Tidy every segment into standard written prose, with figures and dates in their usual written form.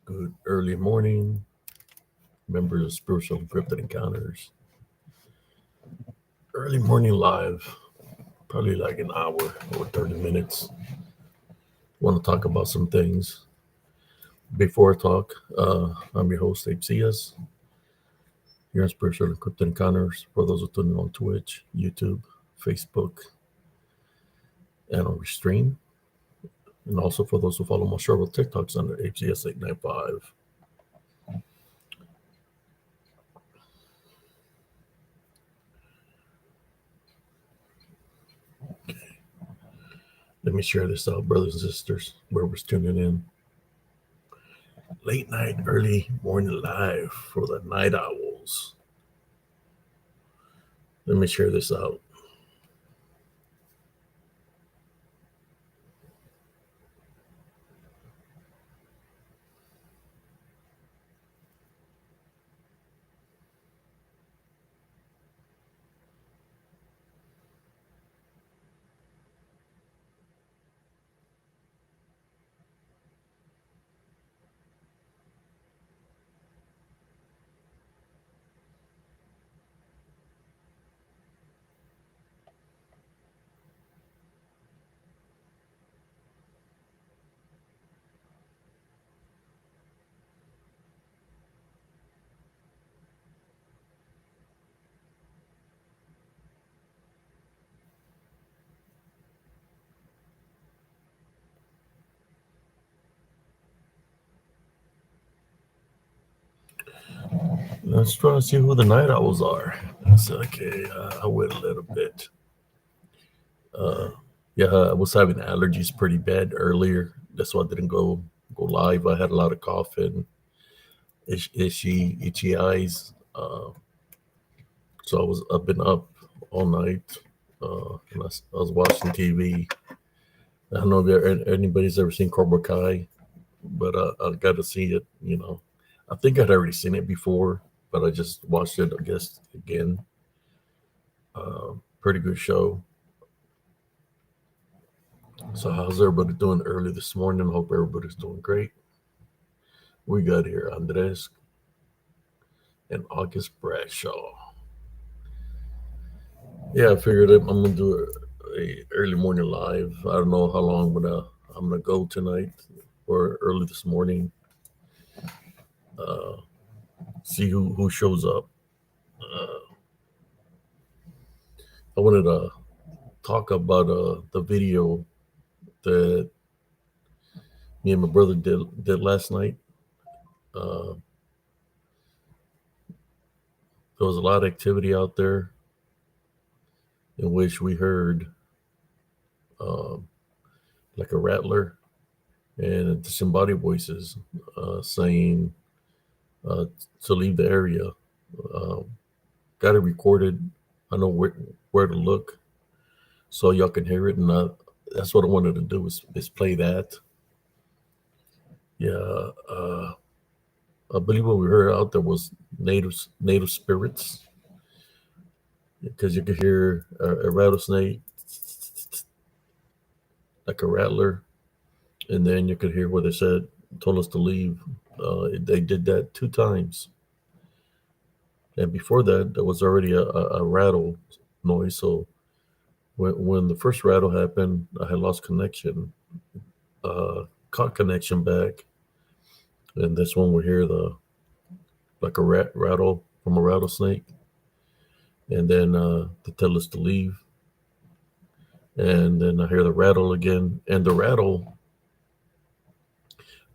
Good early morning, members of Spiritual Encrypted Encounters. Early morning live, probably like an hour or 30 minutes. Want to talk about some things. Before I talk, I'm your host, Lechuza, here on Spiritual Encrypted Encounters. For those who tune in on Twitch, YouTube, Facebook, and on Restream. And also for those who follow my several TikToks under HCS895. Let me share this out, brothers and sisters, whoever's tuning in. Late night, early morning live for the night owls. Let me share this out. Let's try to see who the night owls are. It's okay. I wait a little bit. Yeah, I was having allergies pretty bad earlier. That's why I didn't go live. I had a lot of coughing, itchy eyes. So I've been up all night, and I was watching TV. I don't know if anybody's ever seen Cobra Kai, but I got to see it. I think I'd already seen it before, but I just watched it, I guess, again. Pretty good show. So how's everybody doing early this morning? Hope everybody's doing great. We got here Andres and August Bradshaw. Yeah, I figured I'm gonna do a early morning live. I don't know how long, but I'm gonna go tonight or early this morning. See who shows up. I wanted to talk about the video that me and my brother did last night. Uh, there was a lot of activity out there in which we heard um, like a rattler and disembodied voices saying uh, to leave the area. Um, got it recorded. I know where to look so y'all can hear it, and that's what I wanted to do is play that. Yeah, I believe what we heard out there was native spirits because you could hear a rattlesnake like a rattler, and then you could hear where they said told us to leave. They did that 2 times, and before that, there was already a rattle noise. So when the first rattle happened, I had lost connection, caught connection back, and that's when we hear the like a rattle from a rattlesnake, and then they tell us to leave, and then I hear the rattle again, and the rattle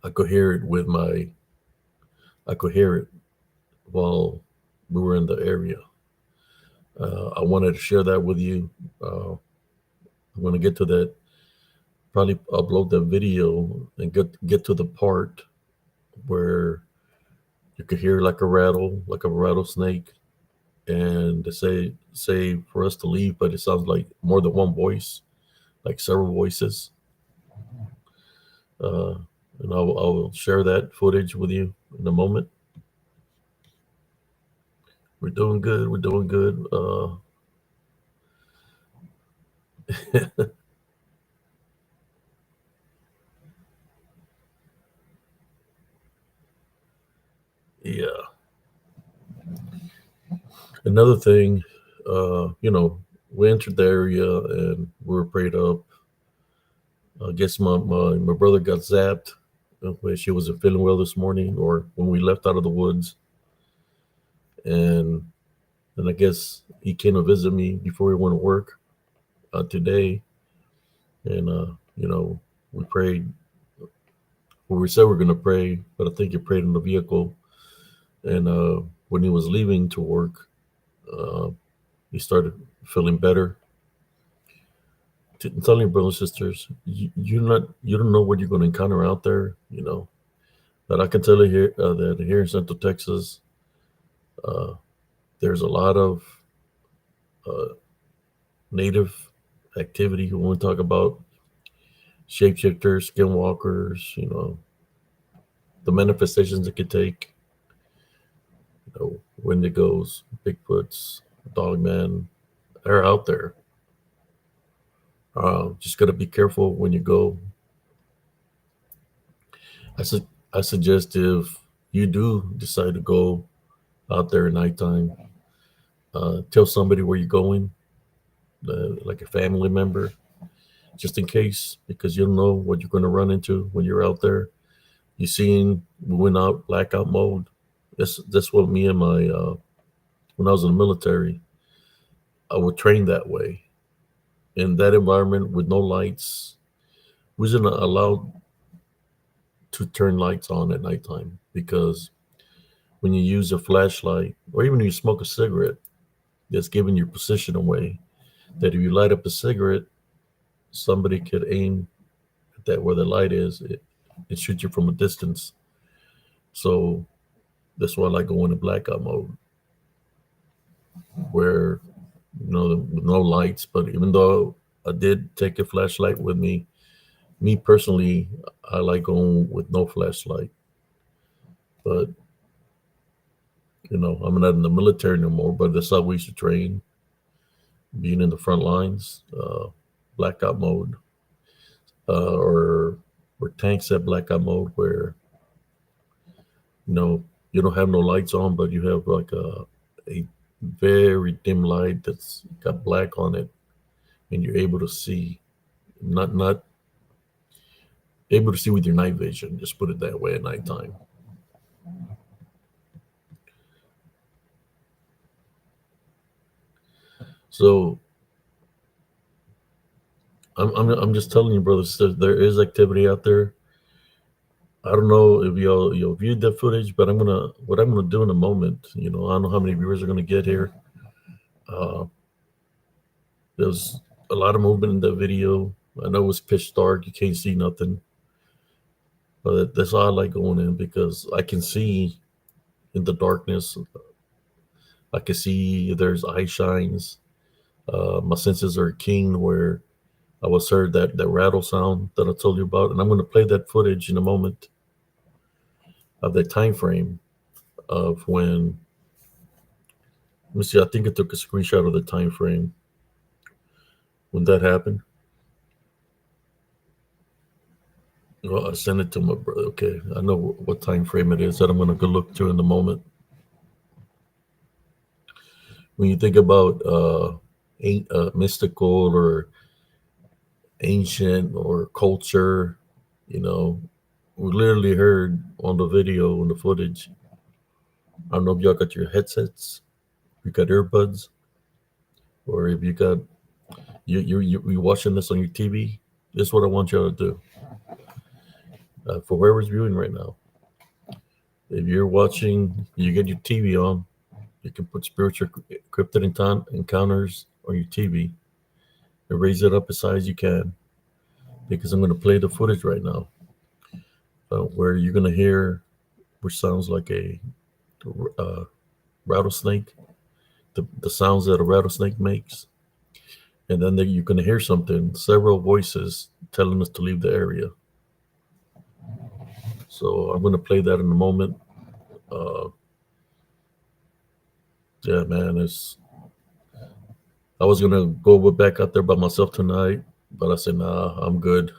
I could hear it I could hear it while we were in the area. I wanted to share that with you. I'm going to get to that. Probably upload that video and get to the part where you could hear like a rattle, like a rattlesnake, and they say for us to leave, but it sounds like more than one voice, like several voices. Uh, and I will share that footage with you in a moment. We're doing good. We're doing good. Yeah. Another thing, we entered the area and we were prayed up. I guess my brother got zapped when she wasn't feeling well this morning, or when we left out of the woods, and I guess he came to visit me before he went to work today, and we prayed. Well, we said we are gonna pray, but I think he prayed in the vehicle, and when he was leaving to work, uh, he started feeling better. I'm telling you, brothers and sisters, you don't know what you're going to encounter out there. But I can tell you here that here in Central Texas, uh, there's a lot of uh, native activity. When we talk about shapeshifters, skinwalkers, the manifestations it could take, Wendigos, Bigfoots, Dogmen, they're out there. Just got to be careful when you go. I suggest if you do decide to go out there at nighttime, tell somebody where you're going, like a family member, just in case, because you don't know what you're going to run into when you're out there. You seen we went out blackout mode. That's what me and my when I was in the military, I would train that way in that environment with no lights. We wasn't allowed to turn lights on at nighttime because when you use a flashlight or even when you smoke a cigarette, that's giving your position away. That if you light up a cigarette, somebody could aim at that where the light is and shoot you from a distance. So that's why I like going in blackout mode, where with no lights. But even though I did take a flashlight with me personally, I like going with no flashlight. But I'm not in the military no more. But that's how we used to train, being in the front lines, blackout mode, or tanks at blackout mode, where you know you don't have no lights on, but you have like a very dim light that's got black on it, and you're able to see, not able to see with your night vision. Just put it that way at nighttime. So I'm just telling you, brothers, there is activity out there. I don't know if y'all viewed that footage, but what I'm gonna do in a moment. I don't know how many viewers are gonna get here. Uh, there's a lot of movement in that video. I know it's pitch dark; you can't see nothing, but that's why I like going in, because I can see in the darkness. I can see there's eye shines. My senses are keen, where I was heard that rattle sound that I told you about, and I'm going to play that footage in a moment of that time frame of when. Let me see. I think I took a screenshot of the time frame when that happened. Well, I sent it to my brother. Okay, I know what time frame it is that I'm going to go look to in the moment. When you think about mystical or ancient or culture, you know, we literally heard on the video, on the footage. I don't know if y'all got your headsets, you got earbuds, or if you got you watching this on your TV. This is what I want y'all to do. For whoever's viewing right now, if you're watching, you get your TV on. You can put spiritual cryptid encounters on your TV and raise it up as high as you can, because I'm going to play the footage right now, where you're going to hear, which sounds like a uh, rattlesnake, the sounds that a rattlesnake makes. And then you're going to hear something, several voices telling us to leave the area. So I'm going to play that in a moment. Uh, yeah, man, I was going to go back out there by myself tonight, but I said, nah, I'm good.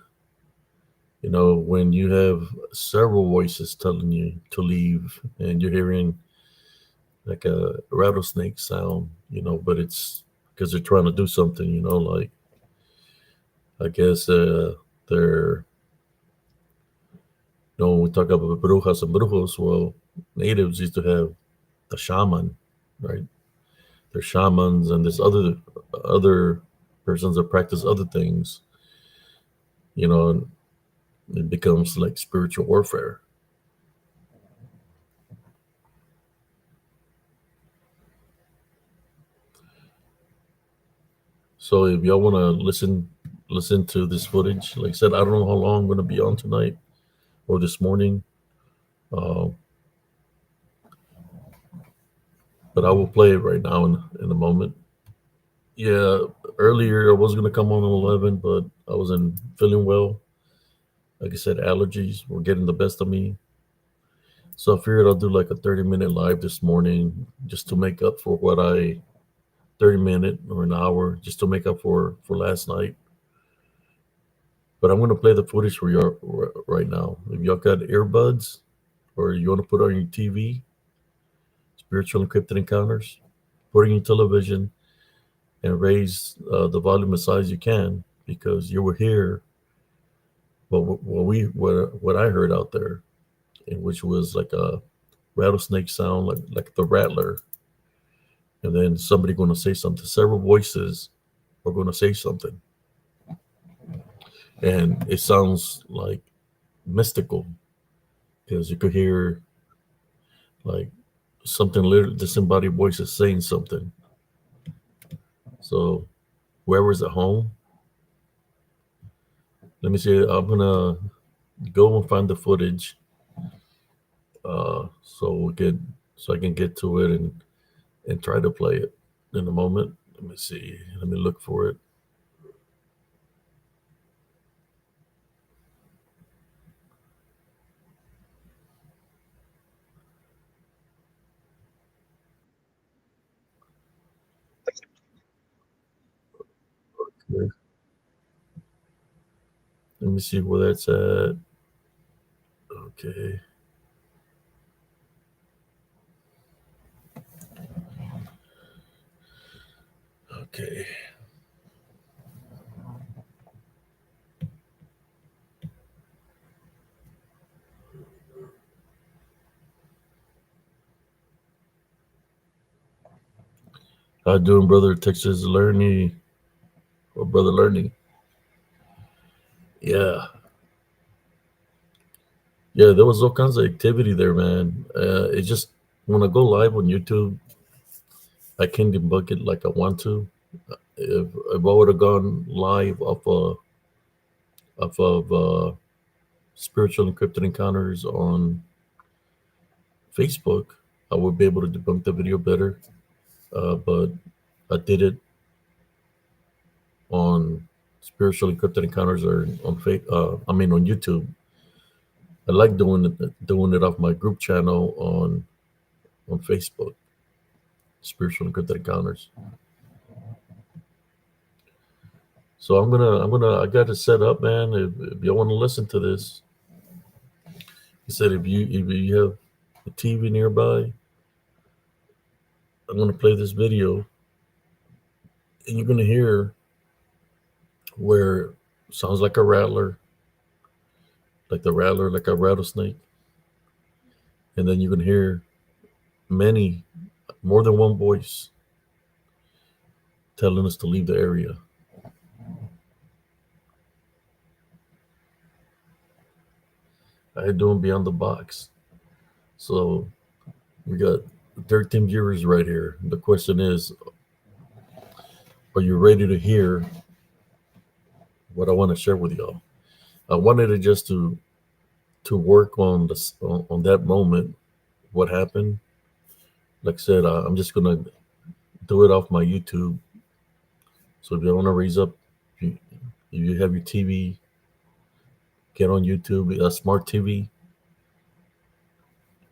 When you have several voices telling you to leave and you're hearing like a rattlesnake sound, but it's because they're trying to do something, like I guess they're, when we talk about brujas and brujos, well, natives used to have a shaman, right? There's shamans and there's other persons that practice other things, and it becomes like spiritual warfare. So if y'all want to listen to this footage, like I said, I don't know how long I'm going to be on tonight or this morning, uh, but I will play it right now in a moment. Yeah, earlier I was going to come on at 11, but I wasn't feeling well. Like I said, allergies were getting the best of me. So I figured I'll do like a 30-minute live this morning just to make up for 30-minute or an hour just to make up for last night. But I'm gonna play the footage for you right now. If y'all got earbuds or you want to put on your TV, spiritual encrypted encounters, put on your television and raise the volume as high as you can because you will hear what I heard out there, which was like a rattlesnake sound, like the rattler, and then somebody going to say something. Several voices are going to say something, and it sounds like mystical because you could hear like something literally disembodied voices saying something. So whoever's at home, let me see. I'm gonna go and find the footage, so I can get to it and try to play it in a moment. Let me see. Let me look for it. Okay. Let me see where that's at. Okay. Okay. How doing, brother? Texas Learning or brother Learning? Yeah, yeah. There was all kinds of activity there, man. It just when I go live on YouTube, I can't debug it like I want to. If I would have gone live off of spiritual encrypted encounters on Facebook, I would be able to debunk the video better. But I did it on spiritual encrypted encounters or on YouTube. I like doing it off my group channel on Facebook, spiritual encrypted encounters. So I got it set up, man. If you want to listen to this, he said if you have a TV nearby, I'm gonna play this video, and you're gonna hear where it sounds like a rattler, like the rattler, like a rattlesnake, and then you can hear many, more than one voice telling us to leave the area. I doing beyond the box. So we got 13 viewers right here. The question is, are you ready to hear what I want to share with y'all? I wanted it just to work on this on that moment, what happened. Like I said, I'm just gonna do it off my YouTube. So if you want to raise up, if you have your TV, get on YouTube, a smart TV,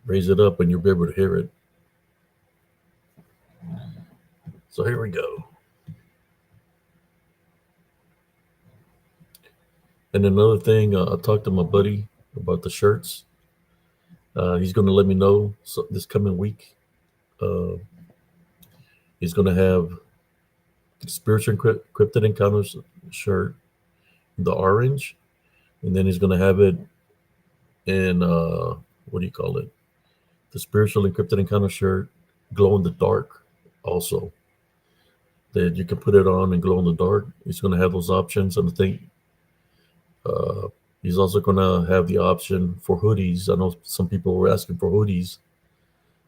raise it up, and you'll be able to hear it. So here we go. And another thing, I talked to my buddy about the shirts. He's going to let me know this coming week. Uh, he's going to have the Spiritual Cryptid Encounters shirt, the orange, and then he's going to have it in, what do you call it? The Spiritual Encrypted Encounter shirt, glow in the dark, also. That you can put it on and glow in the dark. He's going to have those options. And I think uh, he's also going to have the option for hoodies. I know some people were asking for hoodies.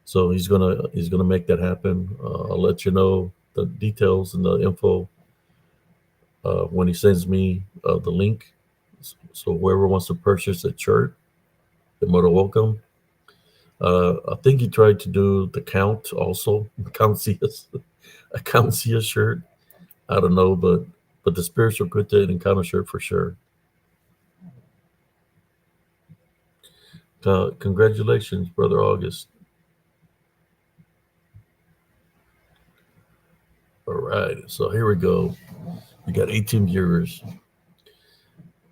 So he's gonna make that happen. I'll let you know the details and the info when he sends me the link. So whoever wants to purchase a shirt, they're more than welcome. I think he tried to do the count also. Count see us, a count see us shirt. I don't know, but the spiritual cryptid encounter shirt for sure. Congratulations, brother August. All right, so here we go. We got 18 viewers.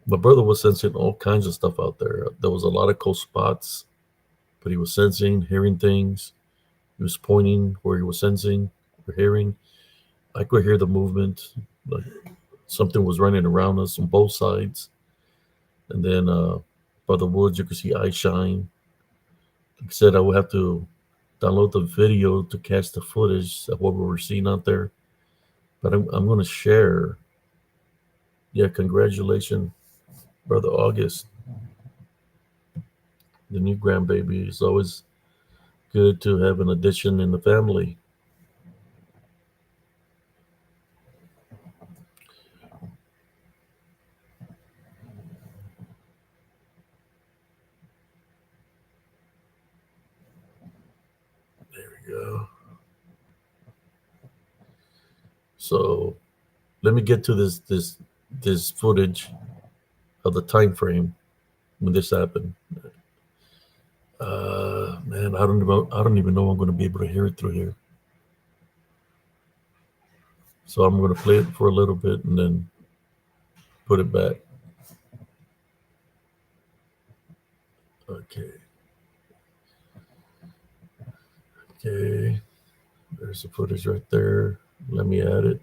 My brother was sensing all kinds of stuff out there. There was a lot of cool spots, but he was sensing, hearing things. He was pointing where he was sensing or hearing. I could hear the movement, like something was running around us on both sides. And then by the woods, you could see eye shine. Like I said, I would have to download the video to catch the footage of what we were seeing out there. But I'm going to share. Yeah, congratulations, brother August, the new grandbaby. It's always good to have an addition in the family. There we go. So let me get to this footage of the time frame when this happened. Man, I don't even know I'm going to be able to hear it through here. So I'm going to play it for a little bit and then put it back. Okay. Okay. There's the footage right there. Let me add it.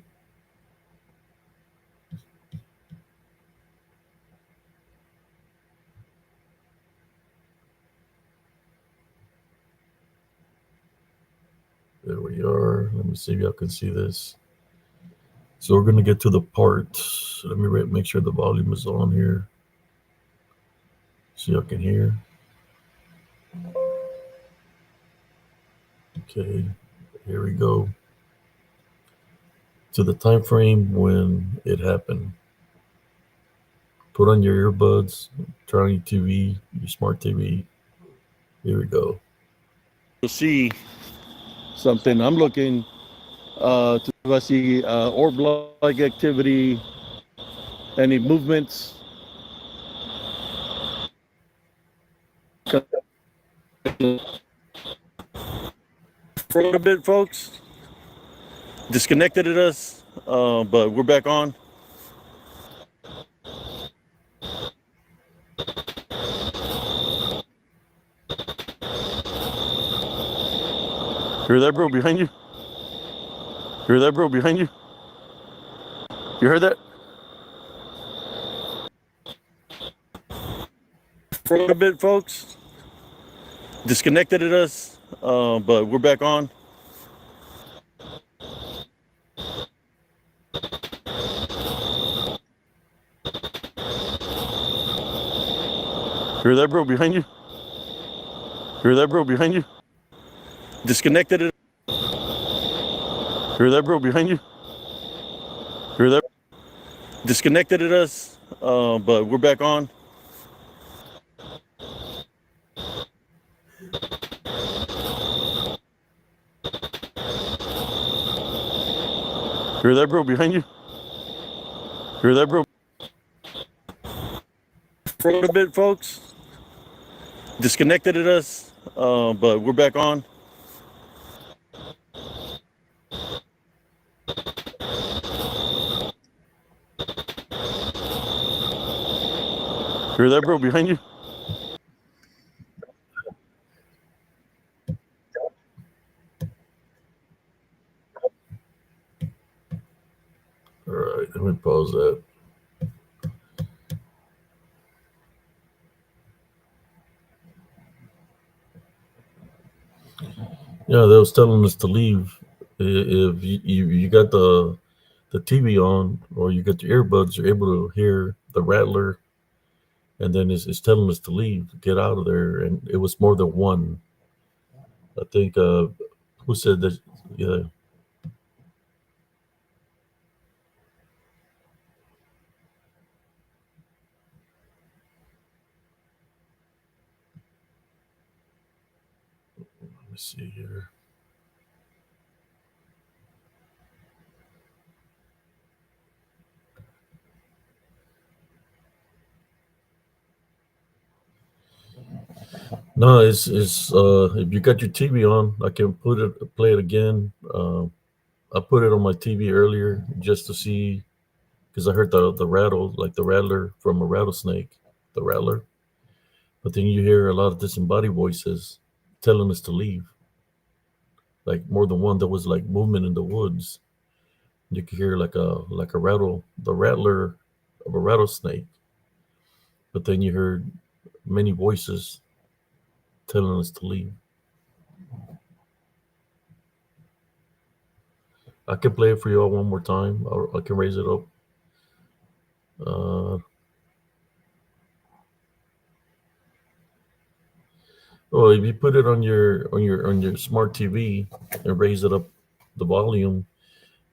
There we are. Let me see if y'all can see this. So we're going to get to the part. Let me make sure the volume is on here. So y'all can hear. Okay, here we go. To the time frame when it happened. Put on your earbuds, turn on your TV, your smart TV. Here we go. You'll see something. I'm looking to see orb-like activity, any movements. For a bit, folks. Disconnected at us, but we're back on. Hear that, bro, behind you? Hear that, bro, behind you? You heard that? For a bit, folks. Disconnected at us, but we're back on. Hear that, bro, behind you? Hear that, bro, behind you? Disconnected at. Hear that, bro, behind you? Hear that? Disconnected at us, but we're back on. Hear that, bro, behind you? Hear that, bro? For a bit, folks. Disconnected at us, but we're back on. Hear that, bro? Behind you? All right, let me pause that. Yeah, they was telling us to leave. If you got the TV on or you got your earbuds, you're able to hear the rattler, and then it's telling us to leave, get out of there. And it was more than one. I think who said that? Yeah, let me see here. No, it's if you got your TV on, I can play it again. I put it on my TV earlier just to see because I heard the rattle, like the rattler from a rattlesnake, the rattler. But then you hear a lot of disembodied voices telling us to leave, like more than one. There was like movement in the woods. You could hear like a rattle, the rattler of a rattlesnake. But then you heard many voices telling us to leave. I can play it for you all one more time, or I can raise it up. Uh, well, if you put it on your smart TV and raise it up the volume,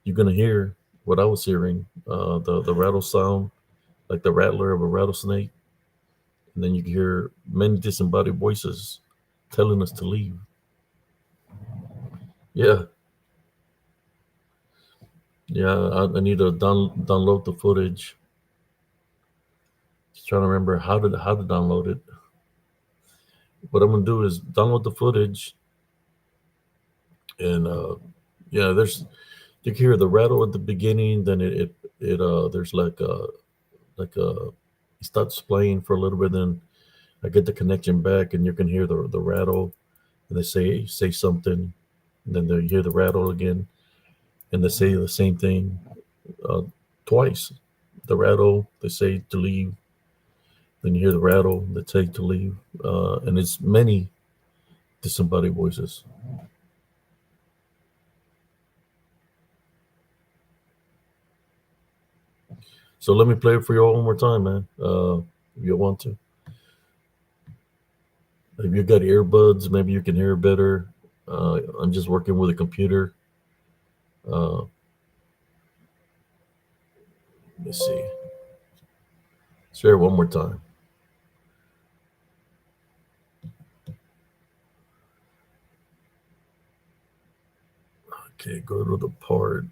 you're gonna hear what I was hearing. The rattle sound, like the rattler of a rattlesnake, and then you can hear many disembodied voices telling us to leave. Yeah, yeah. I need to download the footage. Just trying to remember how to download it. What I'm gonna do is download the footage, and yeah, you can hear the rattle at the beginning. Then it there's like it starts playing for a little bit. Then I get the connection back, and you can hear the rattle, and they say something, and then you hear the rattle again, and they say the same thing uh, twice. The rattle, they say to leave. Then you hear the rattle, they say to leave, and it's many disembodied voices. So let me play it for you all one more time, man. If you want to. If you got earbuds, maybe you can hear better. I'm just working with a computer. Uh, let me see. Share it one more time. Okay, go to the part.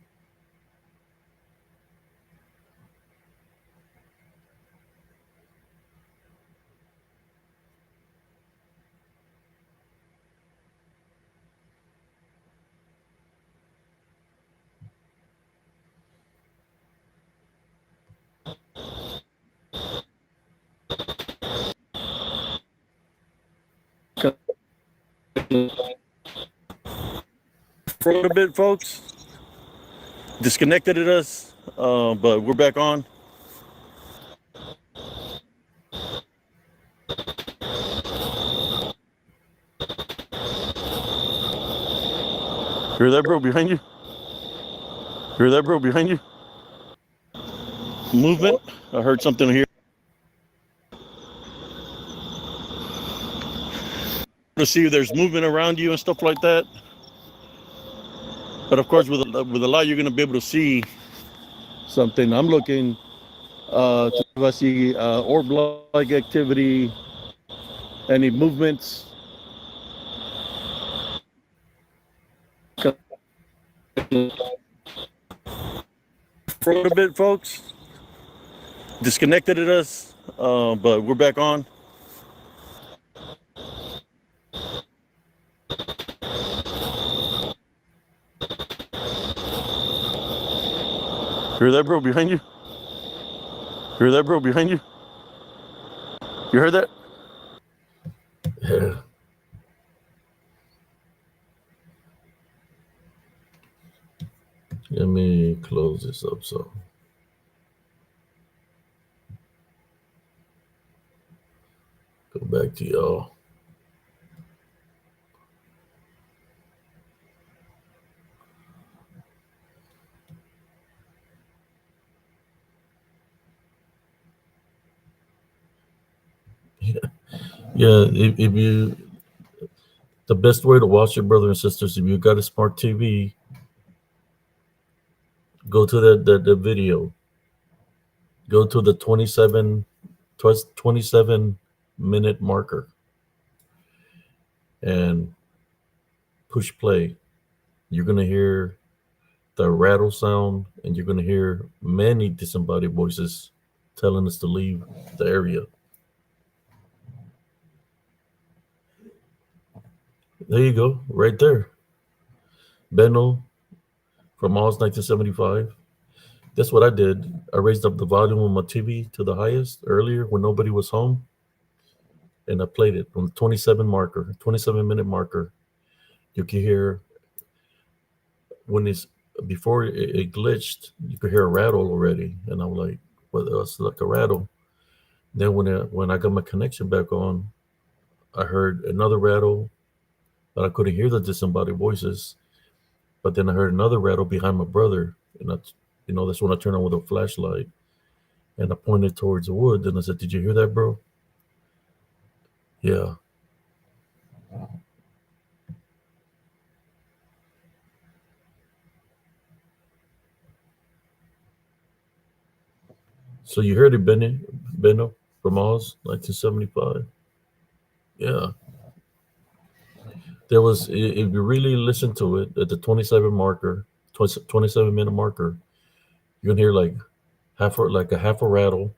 For a little bit, folks. Disconnected at us, but we're back on. Hear that, bro? Behind you? Hear that, bro? Behind you? Movement. I heard something here. To see if there's movement around you and stuff like that. But of course, with a light, you're gonna be able to see something. I'm looking to see if I see orb-like activity, any movements. For a little bit, folks. Disconnected at us, but we're back on. Hear that, bro? Behind you? Hear that, bro? Behind you? You heard that? Yeah. Let me close this up. So go back to y'all. Yeah, if you the best way to watch it, brother and sisters, if you got a smart TV, go to that video. Go to the 27 minute marker and push play. You're gonna hear the rattle sound, and you're gonna hear many disembodied voices telling us to leave the area. There you go, right there. Benno from Oz 1975. That's what I did. I raised up the volume on my TV to the highest earlier when nobody was home, and I played it from the 27 minute marker. You can hear when it's before it glitched, you could hear a rattle already, and I'm like, "What else? Like a rattle?" Then when I got my connection back on, I heard another rattle, but I couldn't hear the disembodied voices. But then I heard another rattle behind my brother, and that's when I turned on with a flashlight and I pointed towards the wood. And I said, "Did you hear that, bro?" Yeah. So you heard it, Benno from Oz, 1975. Yeah. There was, if you really listen to it at the 27 minute marker, you're gonna hear like a half a rattle.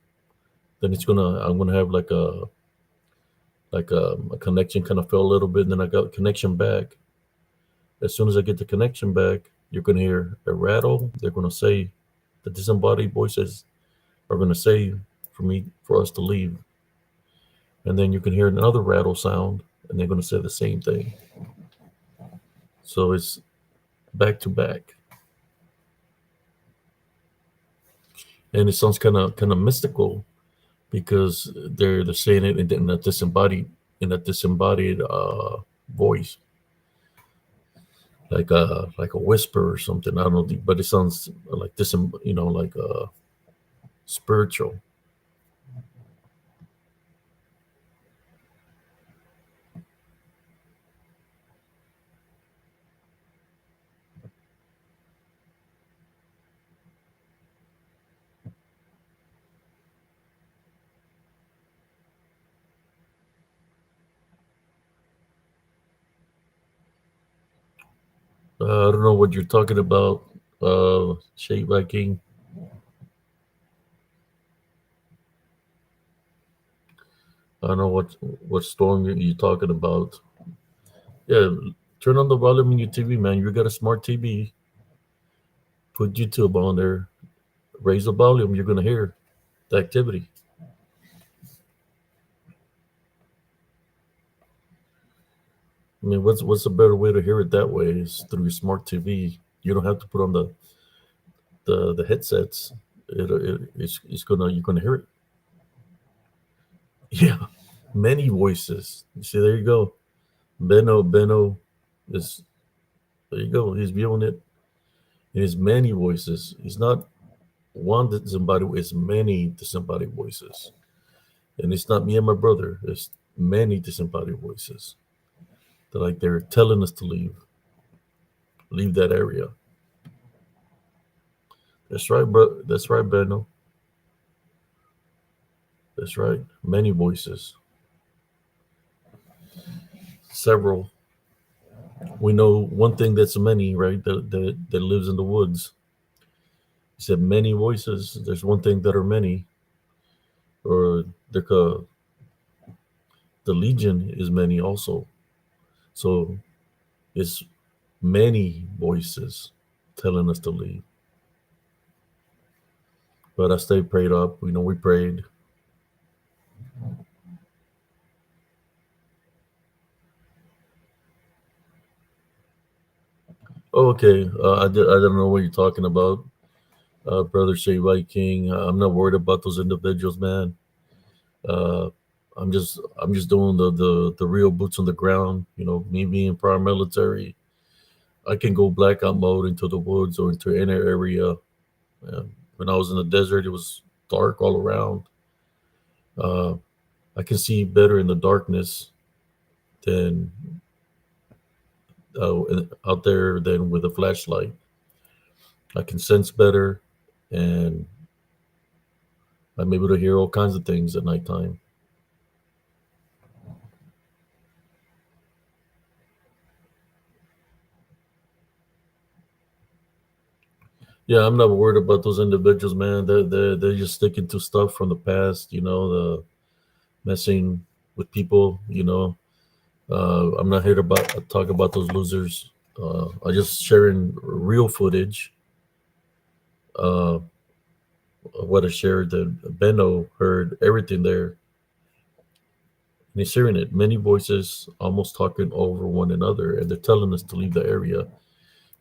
Then I'm gonna have like a connection kind of fell a little bit, and then I got connection back. As soon as I get the connection back, you're gonna hear a rattle. They're gonna say, the disembodied voices are gonna say for us to leave, and then you can hear another rattle sound, and they're gonna say the same thing. So it's back to back, and it sounds kind of mystical because they're saying it in a disembodied voice, like a whisper or something. I don't know, but it sounds like this, like spiritual. I don't know what you're talking about, Shade Viking. I don't know what storm you're talking about. Yeah, turn on the volume in your TV, man. You got a smart TV. Put YouTube on there. Raise the volume. You're gonna hear the activity. I mean, what's a better way to hear it that way is through your smart TV. You don't have to put on the headsets. It's gonna you're gonna hear it. Yeah, many voices. You see, there you go. Benno is there. You go. He's viewing it. It is many voices. It's not one disembodied. It's many disembodied voices, and it's not me and my brother. It's many disembodied voices. They're telling us to leave that area. That's right, bro. That's right, Benno. That's right. Many voices, several. We know one thing that's many, right? That lives in the woods. He said many voices. There's one thing that are many, or the legion is many also. So it's many voices telling us to leave. But I stayed prayed up. We prayed. Oh, okay. I don't know what you're talking about, brother Shea Viking. I'm not worried about those individuals, man. Uh, I'm just doing the real boots on the ground. You know, me being prior military, I can go blackout mode into the woods or into any area. When I was in the desert, it was dark all around. Uh, I can see better in the darkness than out there than with a flashlight. I can sense better, and I'm able to hear all kinds of things at nighttime. Yeah, I'm not worried about those individuals, man. They're just sticking to stuff from the past. You know, the messing with people. You know, I'm not here to talk about those losers. I just sharing real footage. Uh, what I shared that Benno heard everything there, and he's hearing it. Many voices almost talking over one another, and they're telling us to leave the area.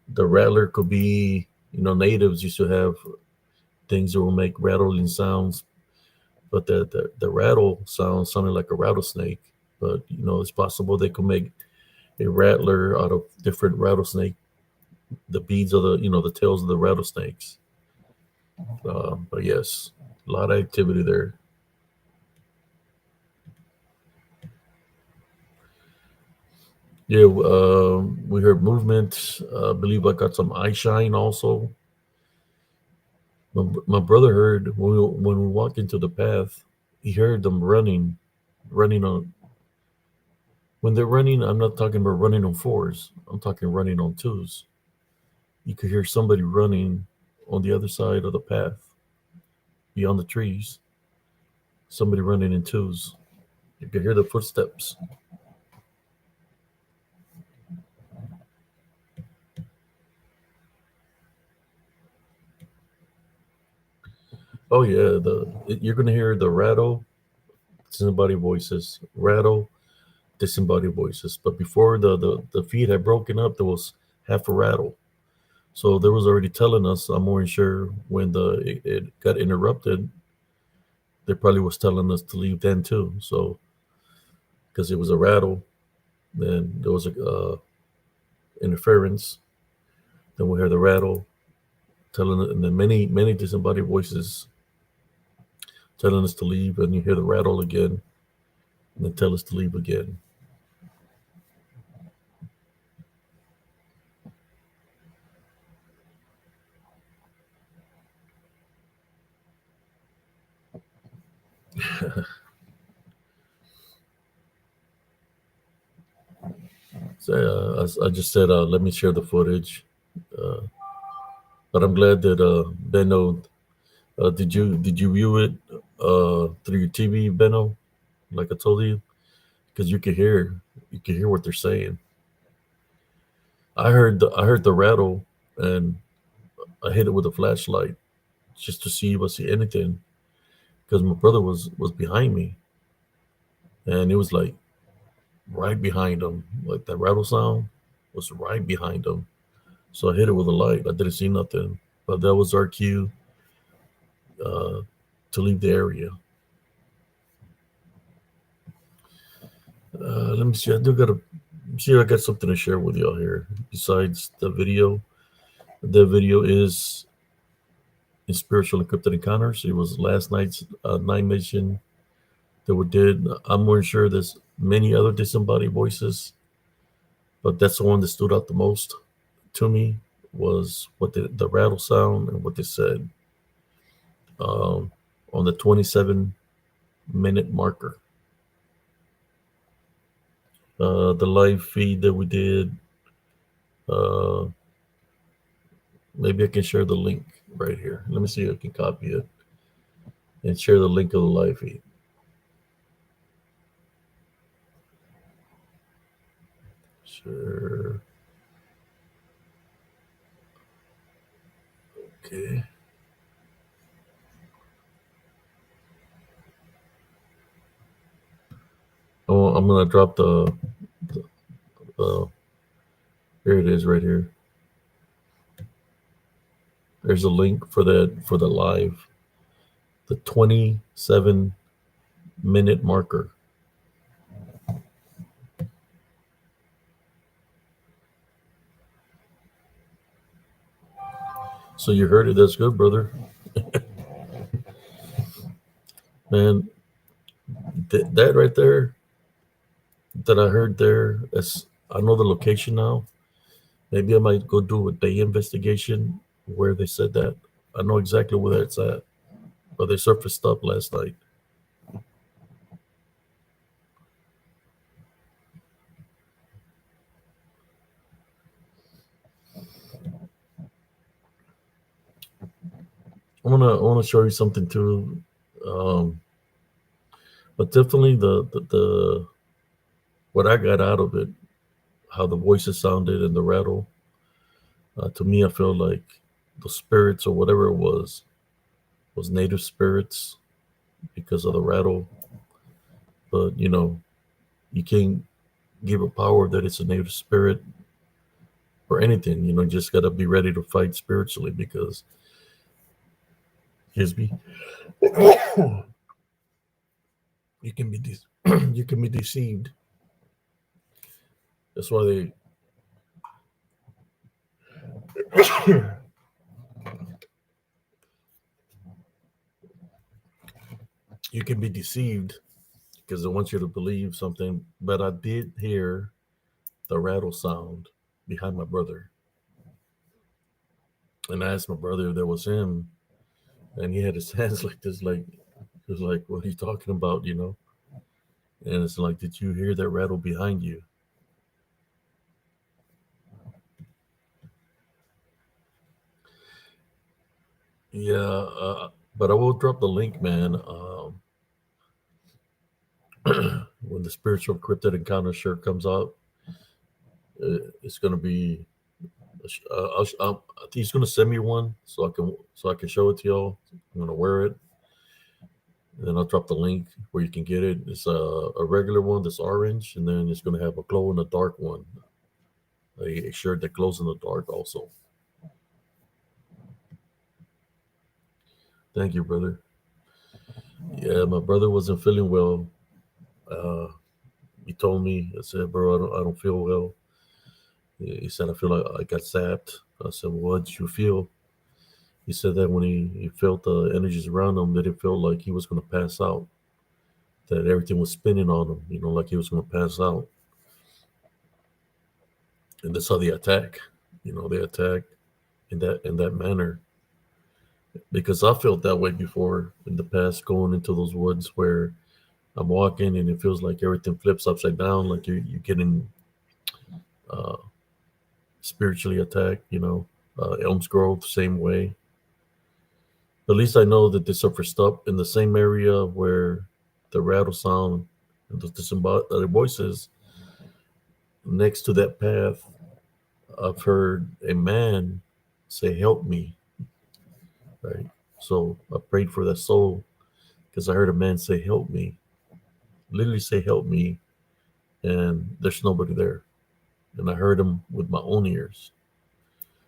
The rattler could be, natives used to have things that will make rattling sounds, but the rattle sound sounded like a rattlesnake. But it's possible they could make a rattler out of different rattlesnake, the beads of the tails of the rattlesnakes. But yes, a lot of activity there. Yeah, we heard movement. I believe I got some eye shine also. My brother heard when we walked into the path, he heard them running on. When they're running, I'm not talking about running on fours. I'm talking running on twos. You could hear somebody running on the other side of the path, beyond the trees. Somebody running in twos. You could hear the footsteps. Oh yeah, you're gonna hear the rattle, disembodied voices, rattle, disembodied voices. But before the feed had broken up, there was half a rattle. So there was already telling us. I'm more than sure when it got interrupted, they probably was telling us to leave then too. So because it was a rattle, then there was a interference. Then we hear the rattle telling, and then many disembodied voices telling us to leave, and you hear the rattle again, and then tell us to leave again. So I just said, let me share the footage. Uh, but I'm glad that Benno, did you view it through your TV, Benno? Like I told you, because you could hear what they're saying. I heard the rattle, and I hit it with a flashlight just to see if I see anything, because my brother was behind me, and it was like right behind him, like that rattle sound was right behind him. So I hit it with a light. I didn't see nothing, but that was our cue uh, to leave the area. Let me see. I do gotta see. I got something to share with y'all here besides the video. The video is in spiritual encrypted encounters. It was last night's night mission that we did. I'm more sure there's many other disembodied voices, but that's the one that stood out the most to me was what the rattle sound and what they said um, on the 27-minute marker. The live feed that we did, uh, maybe I can share the link right here. Let me see if I can copy it and share the link of the live feed. Sure. Okay. Oh, I'm gonna drop the here it is right here. There's a link for the live, the 27-minute marker. So you heard it. That's good, brother. Man, that right there that I heard there, that's, I know the location now. Maybe I might go do a day investigation where they said that. I know exactly where it's at, but they surfaced up last night. I wanna show you something too, um, but definitely the what I got out of it, how the voices sounded and the rattle. To me, I feel like the spirits or whatever it was native spirits because of the rattle. But you can't give a power that it's a native spirit or anything. You just got to be ready to fight spiritually because, excuse me, you can be you can be deceived. That's why you can be deceived because they want you to believe something. But I did hear the rattle sound behind my brother, and I asked my brother if that was him, and he had his hands like this, like he was like, "What are you talking about?" And it's like, "Did you hear that rattle behind you?" Yeah, but I will drop the link, man. When the spiritual cryptid encounter shirt comes out, it's gonna be. I think he's gonna send me one so I can show it to y'all. I'm gonna wear it, and then I'll drop the link where you can get it. It's a regular one that's orange, and then it's gonna have a glow in the dark one, a shirt that glows in the dark also. Thank you, brother. Yeah, my brother wasn't feeling well. Uh, he told me, I said, bro, I don't feel well. He said, I feel like I got zapped. I said, well, what did you feel? He said that when he felt the energies around him, that it felt like he was going to pass out, that everything was spinning on him, like he was going to pass out. And that's how they attack. They attack in that manner. Because I felt that way before in the past, going into those woods where I'm walking and it feels like everything flips upside down, like you're getting uh, spiritually attacked. Elms Grove, same way. At least I know that they suffer stuff in the same area where the rattle sound and the disembodied voices next to that path. I've heard a man say, "Help me," right? So I prayed for that soul because I heard a man say, "Help me," literally say, "Help me," and there's nobody there. And I heard him with my own ears.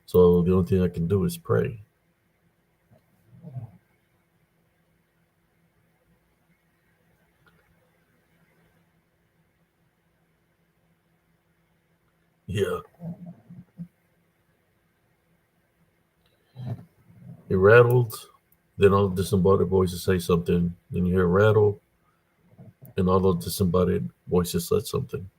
So the only thing I can do is pray. Yeah, it rattled. Then all the disembodied voices say something. Then you hear a rattle, and all the disembodied voices said something.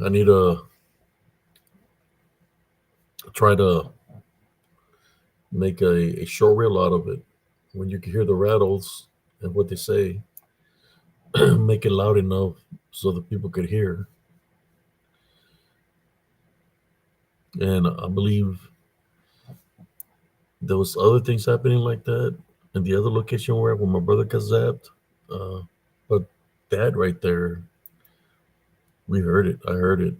I need to try to make a short reel out of it. When you can hear the rattles and what they say, make it loud enough so that people could hear. And I believe there was other things happening like that in the other location where my brother got zapped. Uh, but that right there, we heard it. I heard it.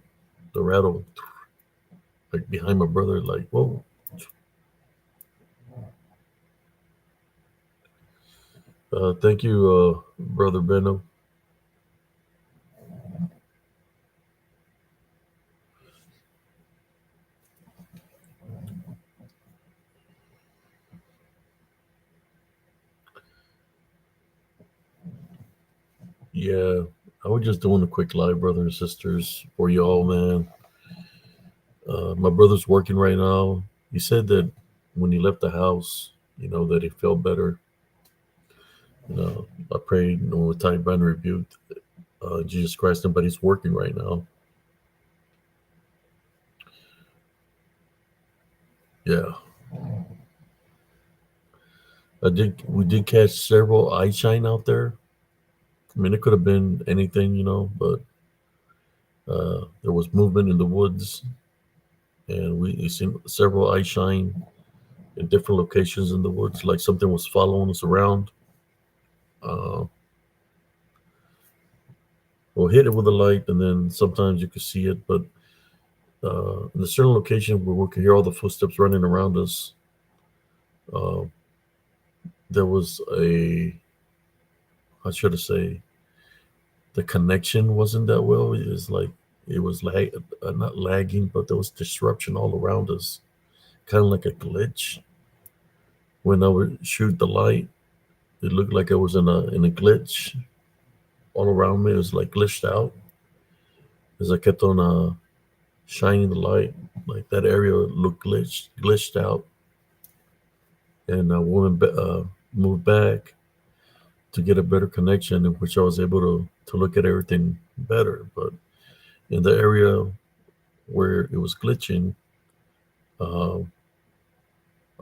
The rattle like behind my brother, like, whoa. Thank you, brother Benno. Yeah, I was just doing a quick live, brothers and sisters, for y'all, man. My brother's working right now. He said that when he left the house, that he felt better. I prayed, with time and rebuked Jesus Christ, but he's working right now. Yeah, we did catch several eye shine out there. I mean, it could have been anything, but there was movement in the woods, and we seen several eye shine in different locations in the woods, like something was following us around. Uh, we'll hit it with a light, and then sometimes you could see it, but in a certain location where we could hear all the footsteps running around us, uh, there was how should I say, the connection wasn't that well. It was not lagging, but there was disruption all around us, kind of like a glitch. When I would shoot the light, it looked like I was in a glitch all around me. It was like glitched out as I kept on shining the light. Like that area looked glitched out, and I moved back to get a better connection, in which I was able to look at everything better. But in the area where it was glitching, uh,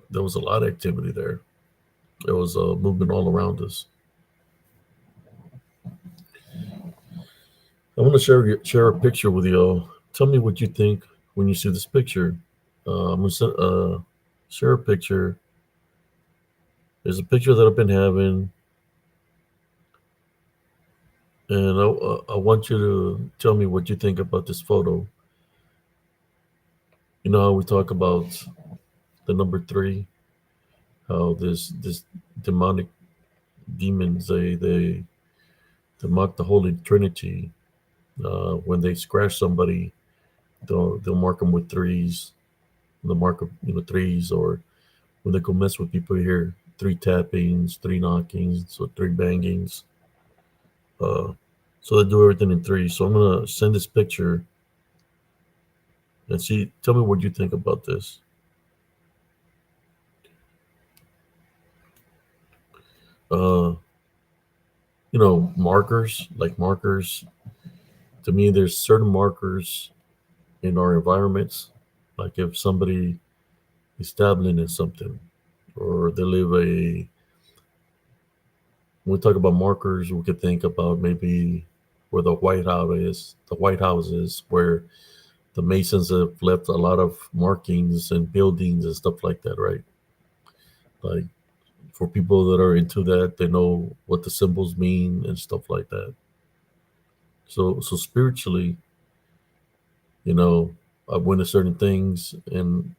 there was a lot of activity there. There was a movement all around us. I want to share a picture with y'all. Tell me what you think when you see this picture. I'm gonna share a picture. There's a picture that I've been having, and I want you to tell me what you think about this photo. You know how we talk about the number three, how this demonic demons they mock the Holy Trinity. When they scratch somebody, they'll mark them with threes. The mark of threes, or when they go mess with people here, three tappings, three knockings, so three bangings. Uh, so they do everything in threes. So I'm gonna send this picture and see. Tell me what you think about this. Uh, markers, like markers. To me, there's certain markers in our environments. Like if somebody is dabbling in something, or they live a. When we talk about markers, we could think about maybe where the White House is. The White House is where the Masons have left a lot of markings and buildings and stuff like that, right? Like for people that are into that, they know what the symbols mean and stuff like that. So spiritually, I've witnessed certain things, and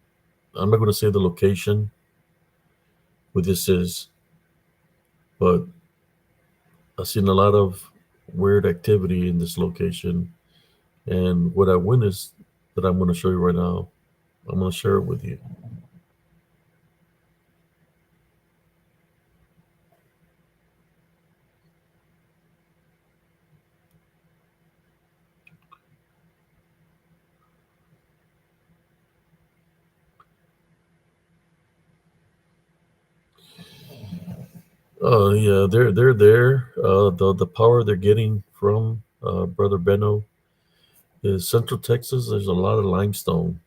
I'm not going to say the location where this is, but I've seen a lot of weird activity in this location, and what I witnessed that I'm going to show you right now, I'm going to share it with you. Yeah, they're there. The power they're getting from Brother Benno is Central Texas. There's a lot of limestone,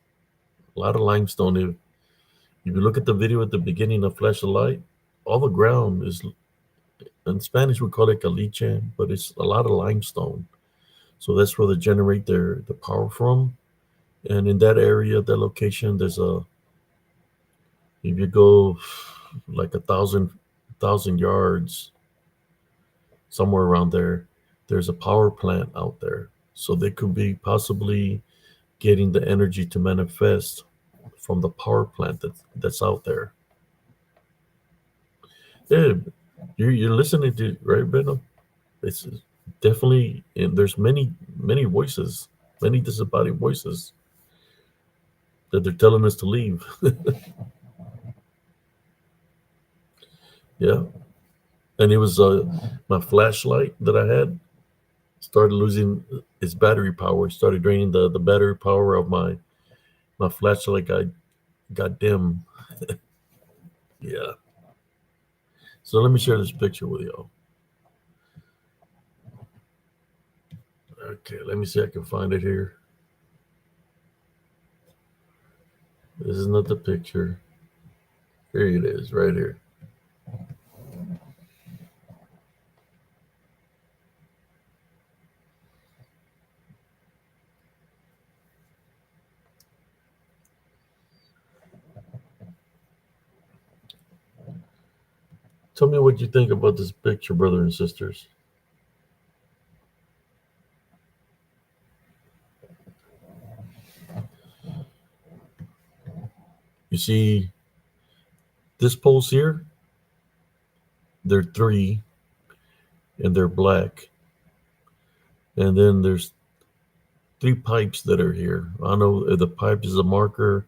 a lot of limestone. If you look at the video at the beginning of Flash of Light, all the ground is, in Spanish we call it caliche, but it's a lot of limestone. So that's where they generate the power from. And in that area, that location, there's a if you go like a thousand yards, somewhere around there, there's a power plant out there. So they could be possibly getting the energy to manifest from the power plant that's out there. Yeah, you're listening to right, Benno? It's definitely, and there's many voices, many disembodied voices that they're telling us to leave. Yeah, and it was my flashlight that I had. started losing its battery power. It started draining the battery power of my flashlight. Got dim. Yeah. So let me share this picture with y'all. Okay, let me see if I can find it here. This is not the picture. Here it is, right here. Tell me what you think about this picture, brothers and sisters. You see this poles here? They're three and they're black. And then there's three pipes that are here. I don't know if the pipe is a marker.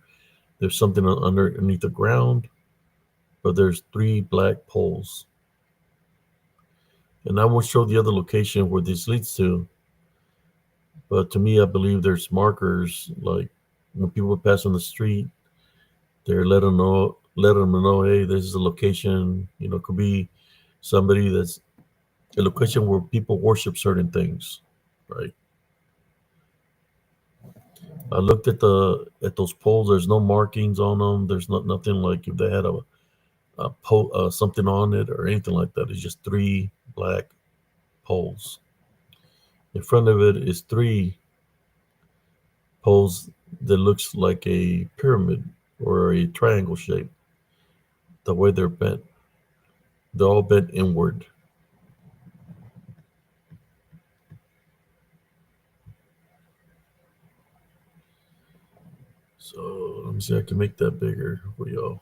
There's something underneath the ground, but there's three black poles. And I will show the other location where this leads to. But to me, I believe there's markers like when people pass on the street, they're letting them know, hey, this is a location. It could be somebody that's a location where people worship certain things, right? I looked at those poles. There's no markings on them. There's nothing like if they had something on it or anything like that. It's just three black poles. In front of it is three poles that looks like a pyramid or a triangle shape. The way they're bent, they're all bent inward. So let me see if I can make that bigger for y'all.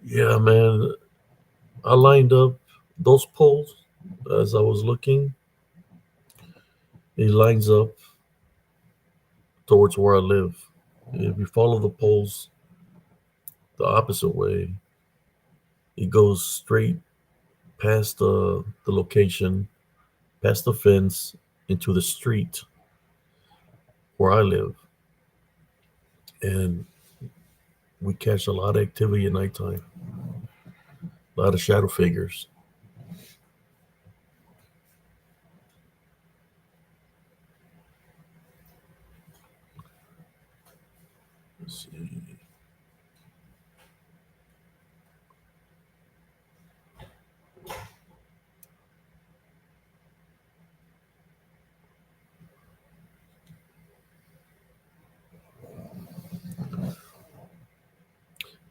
Yeah, man. I lined up those poles as I was looking. It lines up towards where I live. If you follow the poles the opposite way, it goes straight past the location, past the fence, into the street where I live. And we catch a lot of activity at nighttime, a lot of shadow figures. Let's see.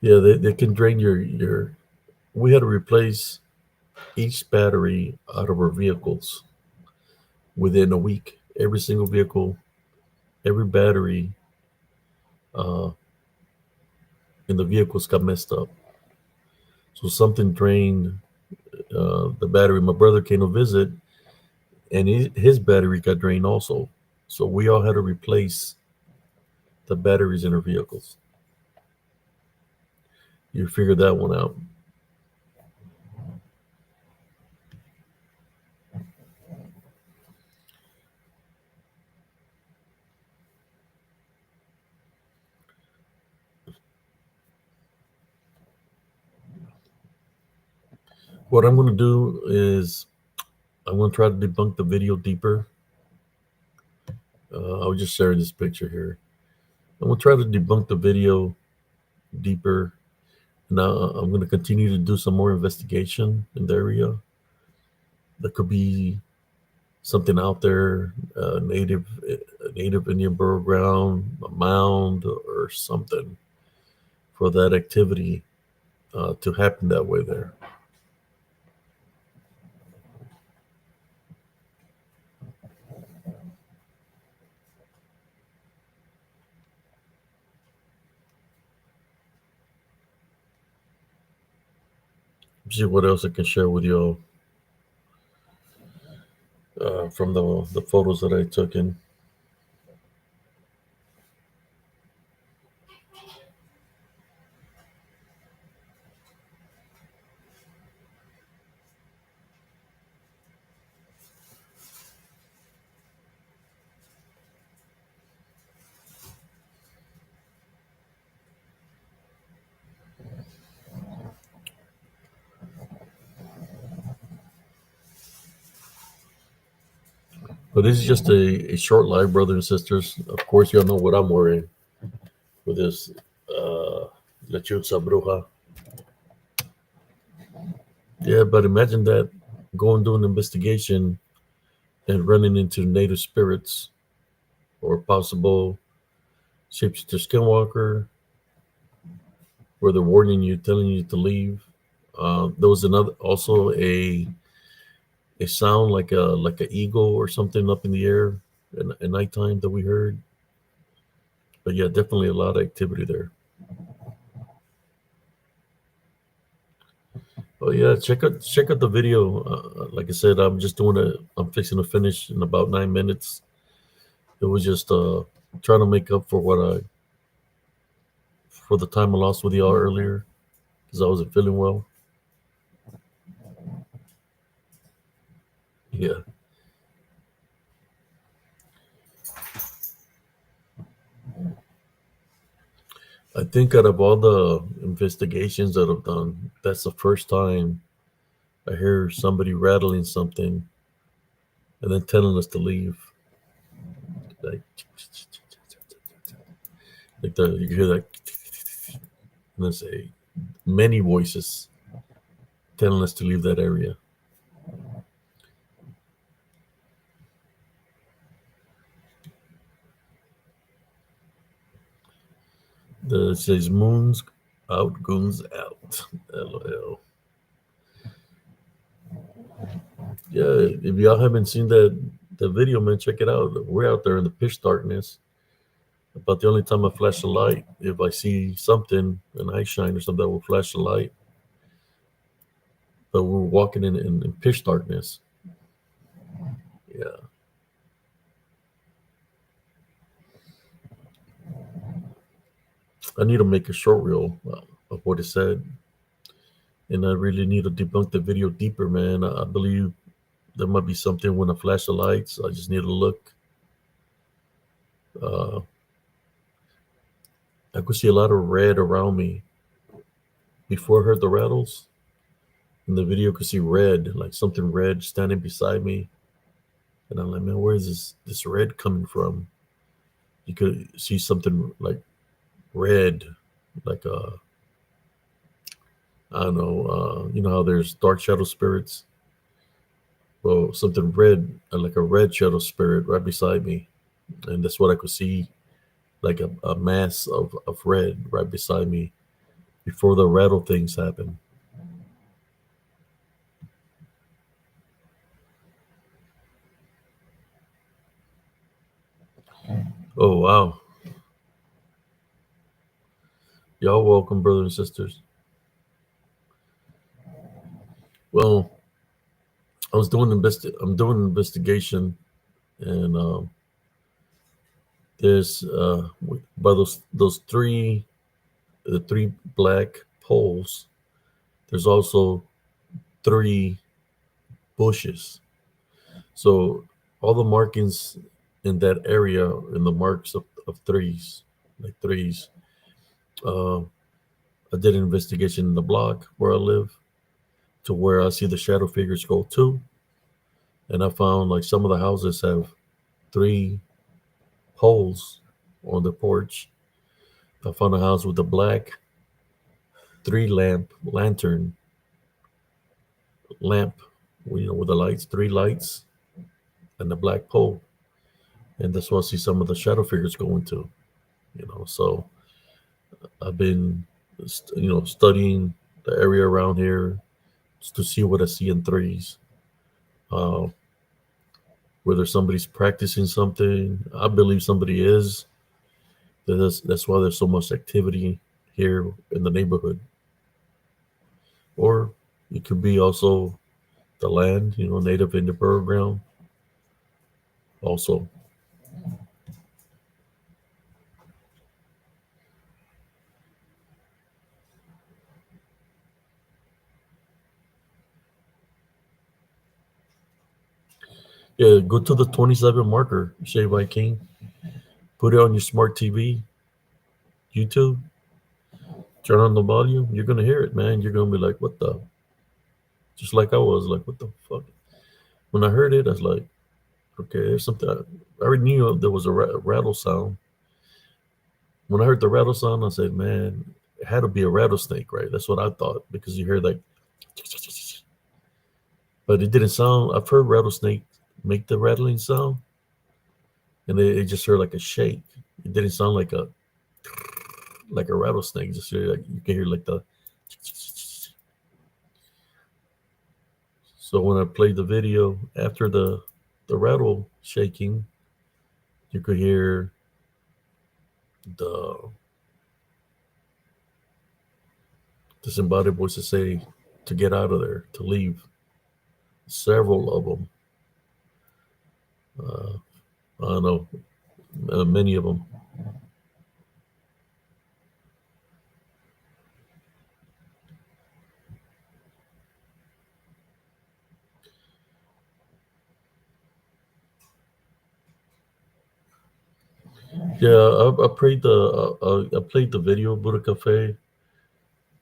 Yeah, they can drain your. We had to replace each battery out of our vehicles within a week. Every single vehicle, every battery uh, in the vehicles got messed up. So something drained the battery. My brother came to visit, and his battery got drained also. So we all had to replace the batteries in our vehicles. You figure that one out. What I'm going to do is I'm going to try to debunk the video deeper. I'll just share this picture here. I'm going to try to debunk the video deeper. Now I'm going to continue to do some more investigation in the area. There could be something out there, native Indian burial ground, a mound, or something for that activity to happen that way there. See what else I can share with y'all. from the photos that I took in. But this is just a short live, brothers and sisters. Of course, y'all know what I'm wearing with this Lechuza bruja. Yeah, but imagine that going doing an investigation and running into native spirits or possible shapeshifter skinwalker where they're warning you, telling you to leave. There was another also a sound like a eagle or something up in the air at nighttime that we heard. But yeah, definitely a lot of activity there. Oh yeah, check out the video. Like I said, I'm fixing to finish in about 9 minutes. It was just trying to make up for the time I lost with y'all earlier because I wasn't feeling well. Yeah, I think out of all the investigations that I've done, that's the first time I hear somebody rattling something and then telling us to leave. Like, you hear that, and then say many voices telling us to leave that area. It says moons out, goons out. LOL. Yeah, if y'all haven't seen the video, man, check it out. We're out there in the pitch darkness. About the only time I flash a light, if I see something, an eye shine or something, I will flash a light. But we're walking in pitch darkness. Yeah, I need to make a short reel of what it said, and I really need to debunk the video deeper, man. I believe there might be something when I flash the lights. I just need to look. Uh, I could see a lot of red around me before I heard the rattles. In the video, I could see red, like something red standing beside me, and I'm like, man, where is this red coming from? You could see something like red, like I don't know, you know how there's dark shadow spirits. Well, something red, like a red shadow spirit, right beside me, and that's what I could see, like a mass of red right beside me before the rattle things happen. Oh wow, y'all welcome, brothers and sisters. Well, I'm doing an investigation, and there's by those three the three black poles. There's also three bushes. So all the markings in that area, in the marks of threes, like threes. Uh, I did an investigation in the block where I live to where I see the shadow figures go to, and I found like some of the houses have three poles on the porch. I found a house with a black three lamp, you know, with the lights, three lights, and the black pole, and that's where I see some of the shadow figures going to. You know, so I've been, studying the area around here to see what I see in threes. Uh, whether somebody's practicing something, I believe somebody is. That's why there's so much activity here in the neighborhood. Or it could be also the land, native Indian burial ground. also. Yeah, go to the 27 marker, Shave by King. Put it on your smart TV, YouTube. Turn on the volume. You're gonna hear it, man. You're gonna be like, "What the?" Just like I was, like, "What the fuck?" When I heard it, I was like, "Okay, there's something." I already knew there was a rattle sound. When I heard the rattle sound, I said, "Man, it had to be a rattlesnake, right?" That's what I thought because you hear like, but it didn't sound. I've heard rattlesnake make the rattling sound, and it just heard like a shake. It didn't sound like a rattlesnake. Just hear like you can hear like the. So when I played the video after the rattle shaking, you could hear the disembodied voices say to get out of there, to leave. Several of them. Uh, I don't know, many of them. Yeah, I played the video Buddha Cafe.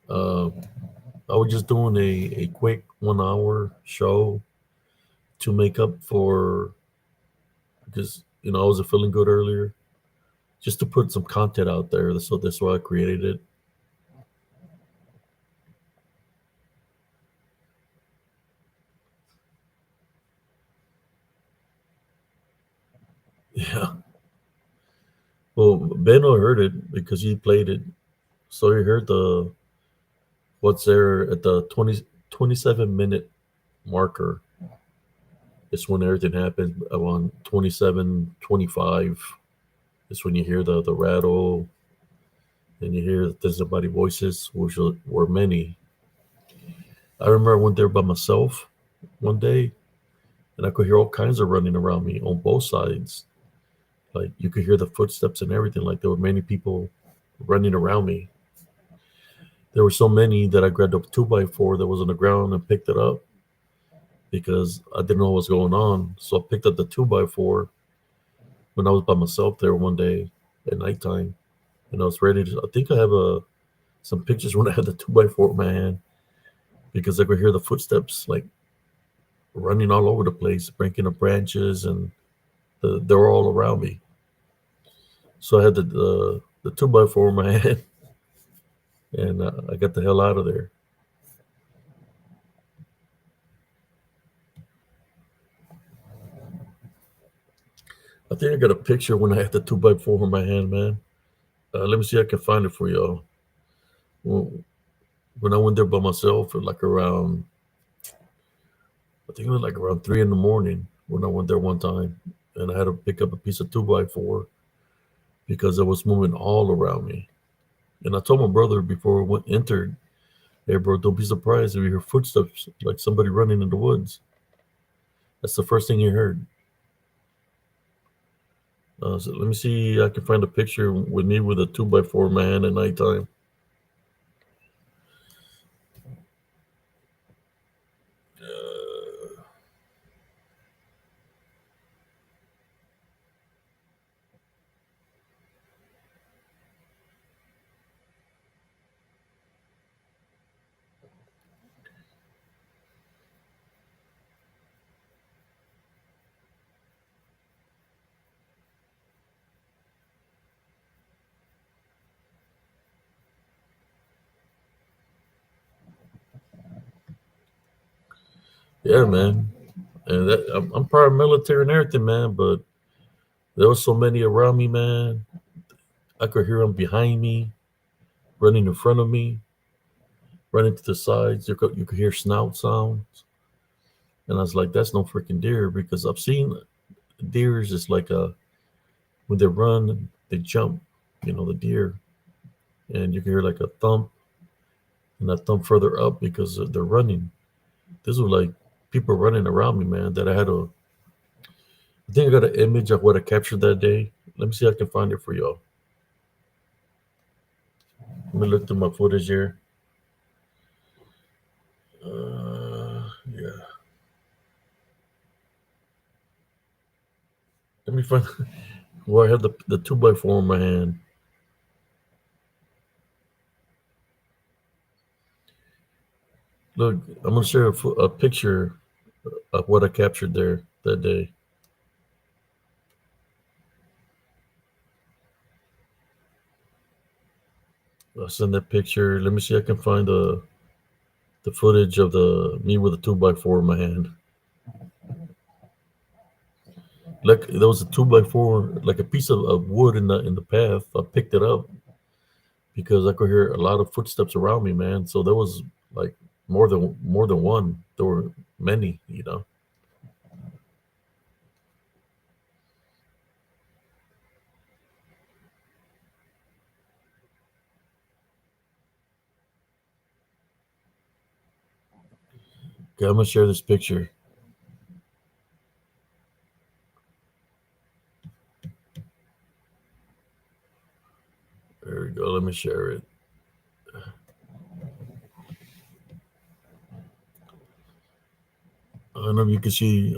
Uh, I was just doing a quick 1 hour show to make up for because I wasn't feeling good earlier, just to put some content out there. So that's why I created it. Yeah. Well, Beno heard it because he played it, so he heard the what's there at the 27 minute marker. It's when everything happened around 27:25. It's when you hear the rattle and you hear the somebody voices, which were many. I remember I went there by myself one day, and I could hear all kinds of running around me on both sides. Like you could hear the footsteps and everything. Like there were many people running around me. There were so many that I grabbed a 2x4 that was on the ground and picked it up because I didn't know what was going on. So I picked up the 2x4 when I was by myself there one day at nighttime, and I was ready to. I think I have some pictures when I had the 2x4 in my hand because I could hear the footsteps like running all over the place, breaking up branches, and they were all around me. So I had the 2x4 in my hand, and I got the hell out of there. I think I got a picture when I had the 2x4 in my hand, man. Let me see if I can find it for y'all. When when I went there by myself at like around, I think it was like around 3 in the morning when I went there one time, and I had to pick up a piece of 2x4 because it was moving all around me. And I told my brother before we entered, "Hey, bro, don't be surprised if you hear footsteps like somebody running in the woods." That's the first thing he heard. So let me see. I can find a picture with me with a 2x4 in my hand at nighttime. Yeah, man. And I'm paramilitary and everything, man. But there was so many around me, man. I could hear them behind me, running in front of me, running to the sides. You could hear snout sounds, and I was like, "That's no freaking deer," because I've seen deers. It's like when they run, they jump. The deer, and you can hear like a thump and a thump further up because they're running. This was like people running around me, man. That I had to I think I got an image of what I captured that day. Let me see if I can find it for y'all. Let me look through my footage here. Yeah. Let me find where I have the two by four in my hand. Look, I'm gonna share a picture of what I captured there that day. I'll send that picture. Let me see if I can find the footage of the me with a two by four in my hand. Like there was a two by four, like a piece of wood in the path. I picked it up because I could hear a lot of footsteps around me, man. So there was like more than one. There were many, you know. Okay, I'm gonna share this picture. There we go. Let me share it. I don't know if you can see.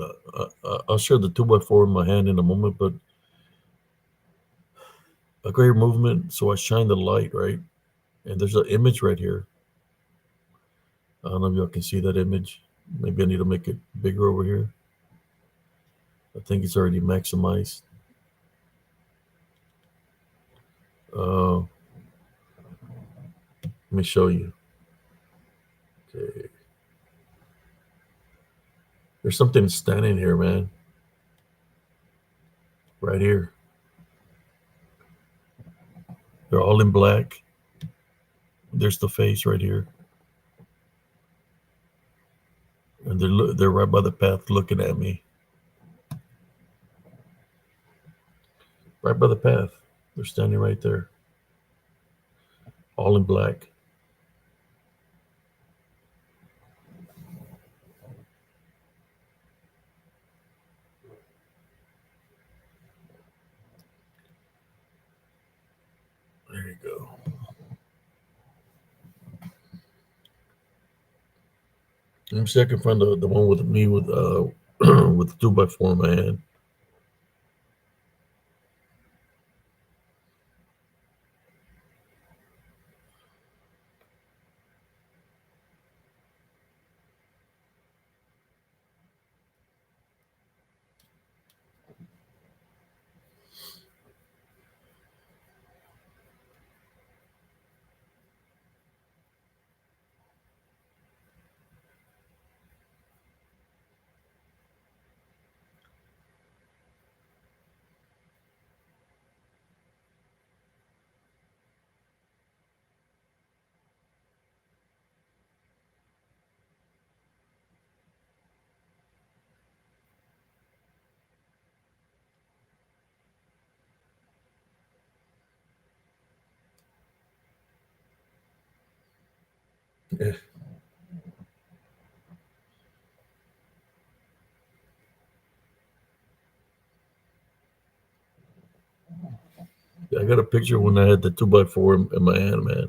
I'll share the two by four in my hand in a moment, but a great movement. So I shine the light right, and there's an image right here. I don't know if y'all can see that image. Maybe I need to make it bigger over here. I think it's already maximized. Let me show you. Okay. There's something standing here, man. Right here. They're all in black. There's the face right here, and they're right by the path, looking at me. Right by the path. They're standing right there, all in black. There you go. Let me see if I can find the one with me with with the two by four in my hand. Yeah, I got a picture when I had the two by four in my hand, man.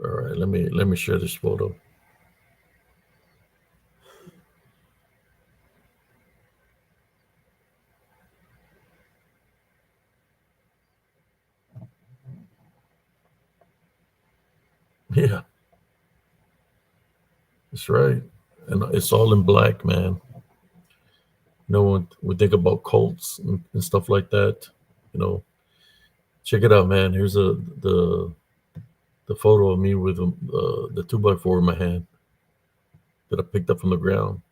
All right, let me share this photo. Yeah, that's right. And it's all in black, man. When we think about cults and stuff like that, you know, check it out, man. Here's the photo of me with the two by four in my hand that I picked up from the ground.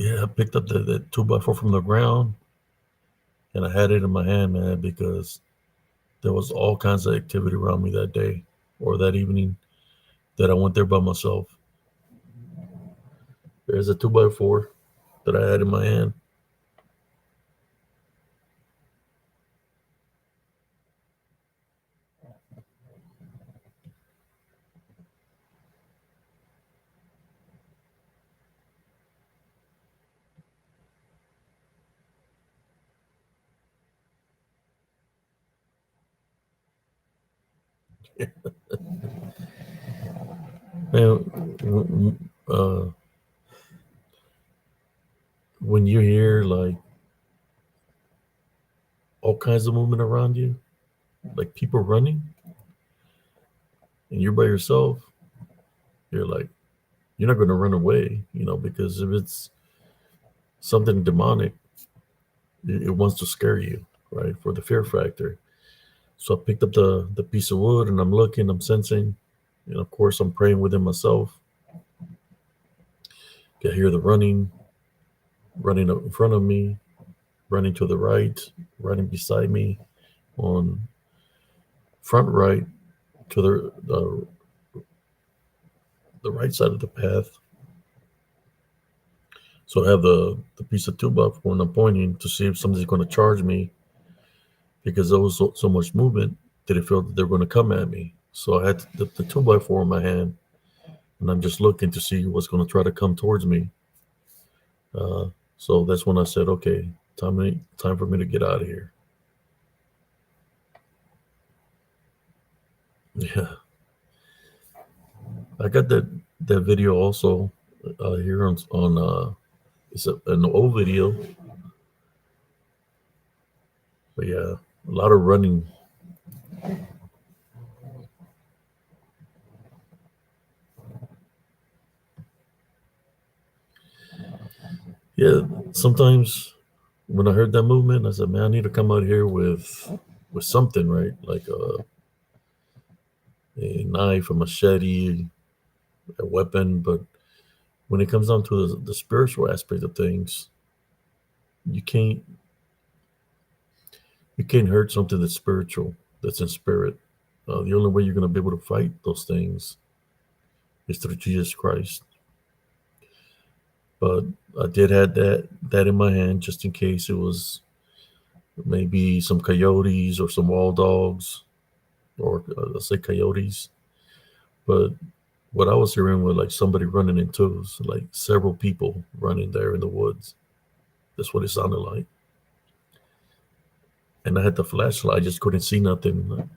Yeah, I picked up the 2x4 from the ground and I had it in my hand, man, because there was all kinds of activity around me that day or that evening that I went there by myself. There's a 2x4 that I had in my hand. Man, when you hear like all kinds of movement around you, like people running, and you're by yourself, you're like, you're not going to run away, because if it's something demonic, it wants to scare you, right? For the fear factor. So I picked up the piece of wood and I'm looking, I'm sensing, and of course I'm praying within myself. I hear the running up in front of me, running to the right, running beside me on front right to the right side of the path. So I have the piece of two buck when I'm pointing to see if somebody's going to charge me because there was so much movement that it felt that they're going to come at me. So I had the 2x4 in my hand and I'm just looking to see what's going to try to come towards me. Uh, so that's when I said, okay, time for me to get out of here. Yeah, I got that video also here on it's an old video, but yeah, a lot of running. Yeah, sometimes when I heard that movement, I said, man, I need to come out here with something, right? Like a knife, a machete, a weapon. But when it comes down to the spiritual aspect of things, you can't you can't hurt something that's spiritual, that's in spirit. The only way you're going to be able to fight those things is through Jesus Christ. But I did have that in my hand just in case it was maybe some coyotes or some wild dogs, or let's say coyotes. But what I was hearing was like somebody running in twos, like several people running there in the woods. That's what it sounded like. And I had the flashlight, I just couldn't see nothing.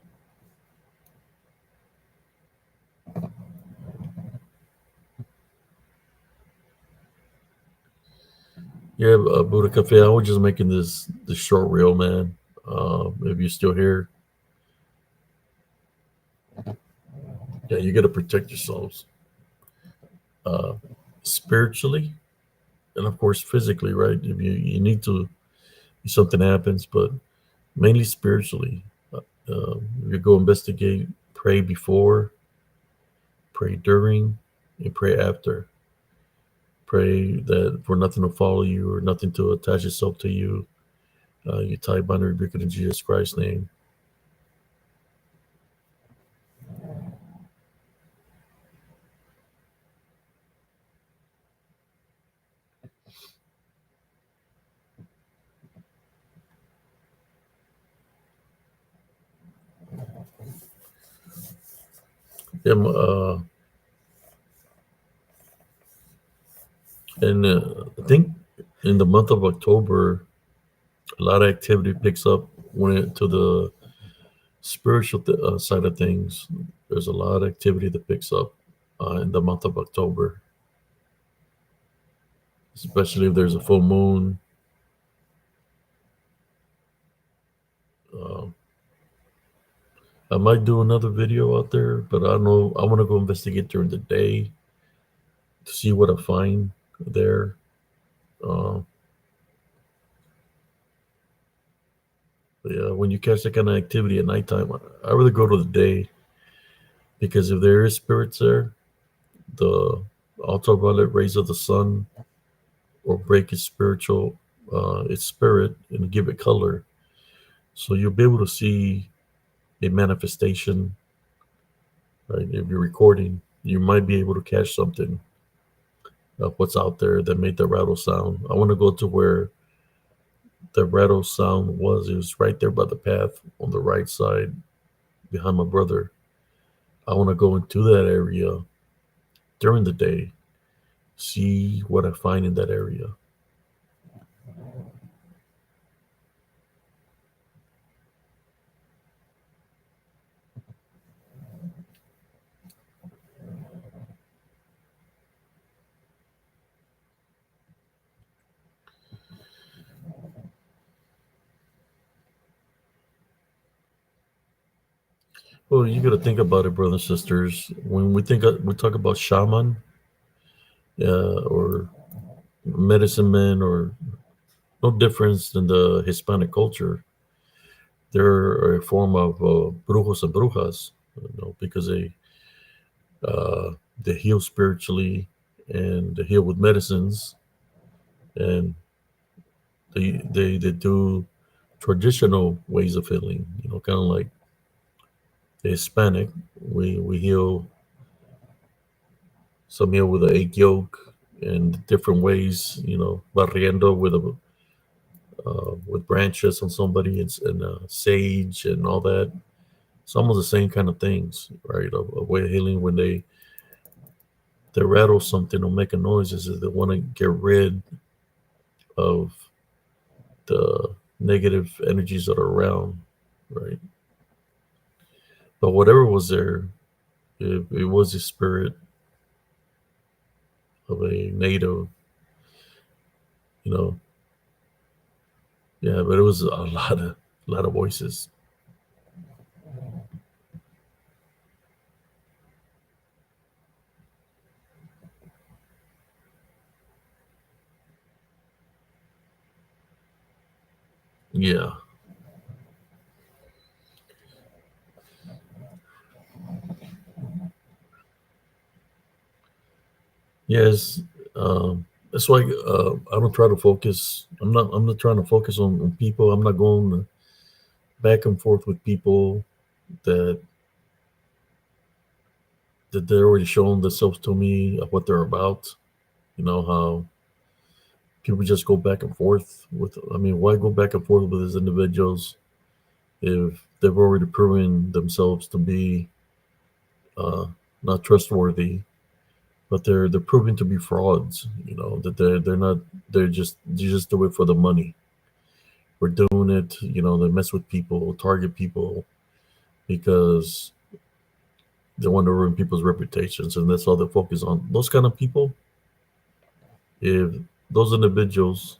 Yeah, Buddha Cafe, I was just making this short reel, man. If you're still here, yeah, you got to protect yourselves uh, spiritually and of course physically, right? If you need to, if something happens, but mainly spiritually. If you go investigate, pray before, pray during, and pray after. Pray that for nothing to follow you or nothing to attach itself to you. You tie, bind, and rebuke it in Jesus Christ's name. Yeah, and I think in the month of October, a lot of activity picks up when it to the spiritual side of things. There's a lot of activity that picks up in the month of October, especially if there's a full moon. Um, I might do another video out there, but I don't know. I want to go investigate during the day to see what I find there. Uh, but yeah, when you catch that kind of activity at nighttime, I rather go to the day because if there is spirits there, the ultraviolet rays of the sun or break its spirit and give it color. So you'll be able to see a manifestation, right? If you're recording, you might be able to catch something of what's out there that made the rattle sound. I want to go to where the rattle sound was. It was right there by the path on the right side behind my brother. I want to go into that area during the day, see what I find in that area. Well, you got to think about it, brothers and sisters. When we talk about shaman, or medicine men, or no difference than the Hispanic culture. They're a form of brujos and brujas, because uh, they heal spiritually and they heal with medicines, and they do traditional ways of healing. Kind of like the Hispanic. We heal some heal with an egg yolk and different ways. Barriendo with branches on somebody and sage and all that. It's almost the same kind of things, right? A way of healing when they rattle something or make a noise is that they want to get rid of the negative energies that are around, right? But whatever was there, it was the spirit of a native, you know. Yeah, but it was a lot of voices. Yeah. Yes. That's why I don't try to focus. I'm not trying to focus on people. I'm not going back and forth with people that they're already showing themselves to me of what they're about. You know how people just go back and forth with. I mean, why go back and forth with these individuals if they've already proven themselves to be uh, not trustworthy, but they're proving to be frauds. That they're not. They just do it for the money. We're doing it. They mess with people, target people because they want to ruin people's reputations, and that's all they focus on. Those kind of people, if those individuals,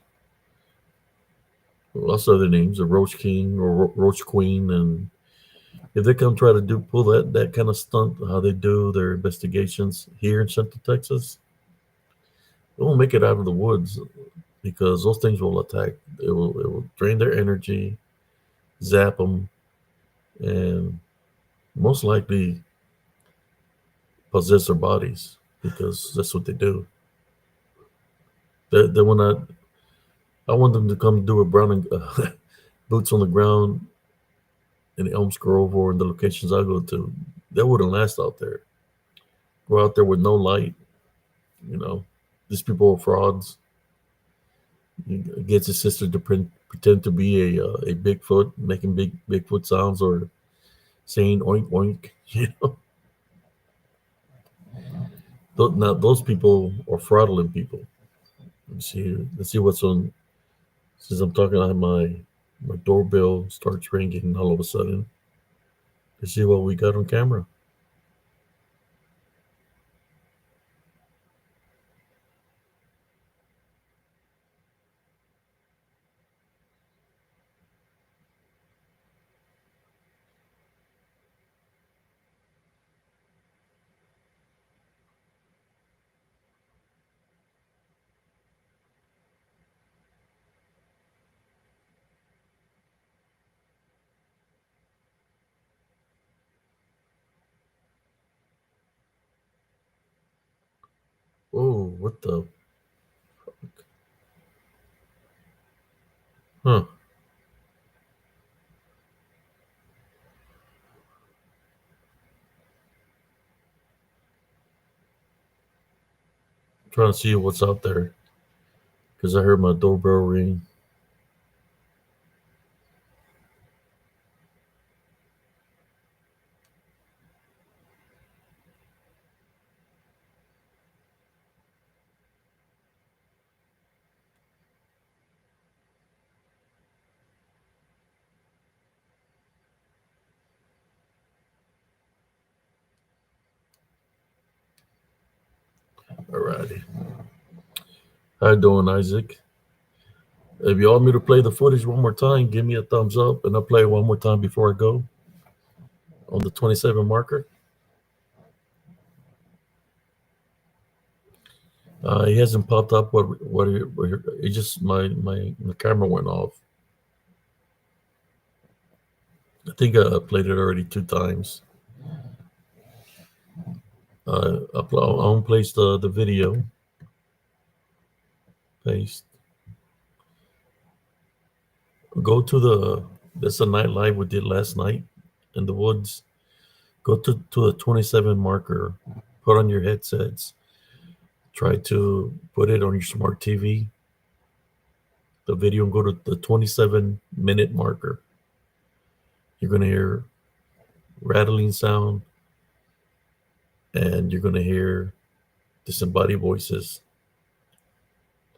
what's other names, a Roach King or Roach Queen, and if they come try to pull that kind of stunt, how they do their investigations here in Central Texas, they won't make it out of the woods because those things will attack. It will drain their energy, zap them, and most likely possess their bodies because that's what they do. They will not. I want them to come do a brown and boots on the ground in Elms Grove or in the locations I go to. They wouldn't last out there. Go out there with no light. You know, these people are frauds. He gets his sister to pretend to be a Bigfoot, making big Bigfoot sounds or saying oink oink. Now those people are fraudulent people. Let's see here. Let's see what's on. Since I'm talking, I have my doorbell starts ringing all of a sudden. Let's see what we got on camera. Oh, what the? Huh. Trying to see what's out there because I heard my doorbell ring. Alrighty. How you doing, Isaac? If you want me to play the footage one more time, give me a thumbs up, and I'll play it one more time before I go on the 27 marker. He hasn't popped up. It just my camera went off. I think I played it already 2 times. I'll place the video. Paste. Go to that's a night live we did last night in the woods. Go to the 27 marker. Put on your headsets. Try to put it on your smart TV. The video and go to the 27-minute marker. You're gonna hear rattling sound, and you're gonna hear disembodied voices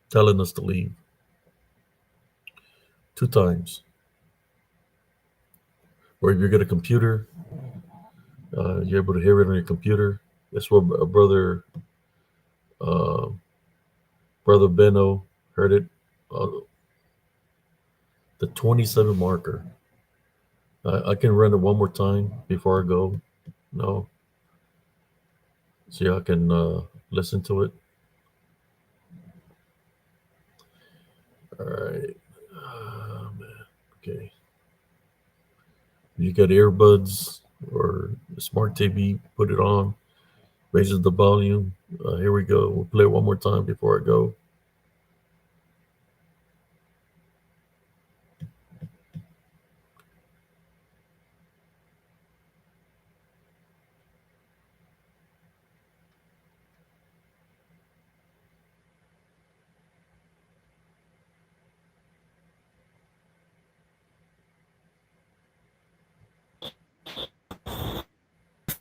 telling us to leave 2 times. Or if you get a computer, you're able to hear it on your computer. That's what uh, brother Benno heard it. The 27 marker. I can run it one more time before I go. No, see, I can listen to it. All right. Man. Okay. You got earbuds or a smart TV, put it on, raises the volume. Here we go. We'll play it one more time before I go.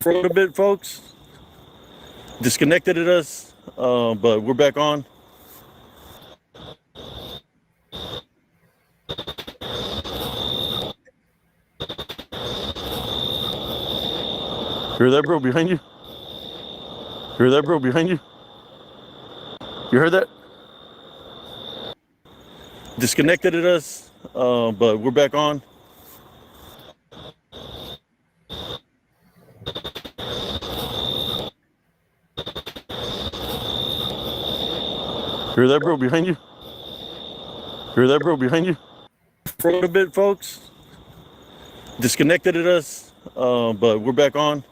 For a little bit, folks. Disconnected at us, but we're back on. Hear that, bro, behind you? Hear that, bro, behind you? You heard that? Disconnected at us, but we're back on. Hear that, bro, behind you? Hear that, bro, behind you? For a little bit, folks. Disconnected at us, but we're back on.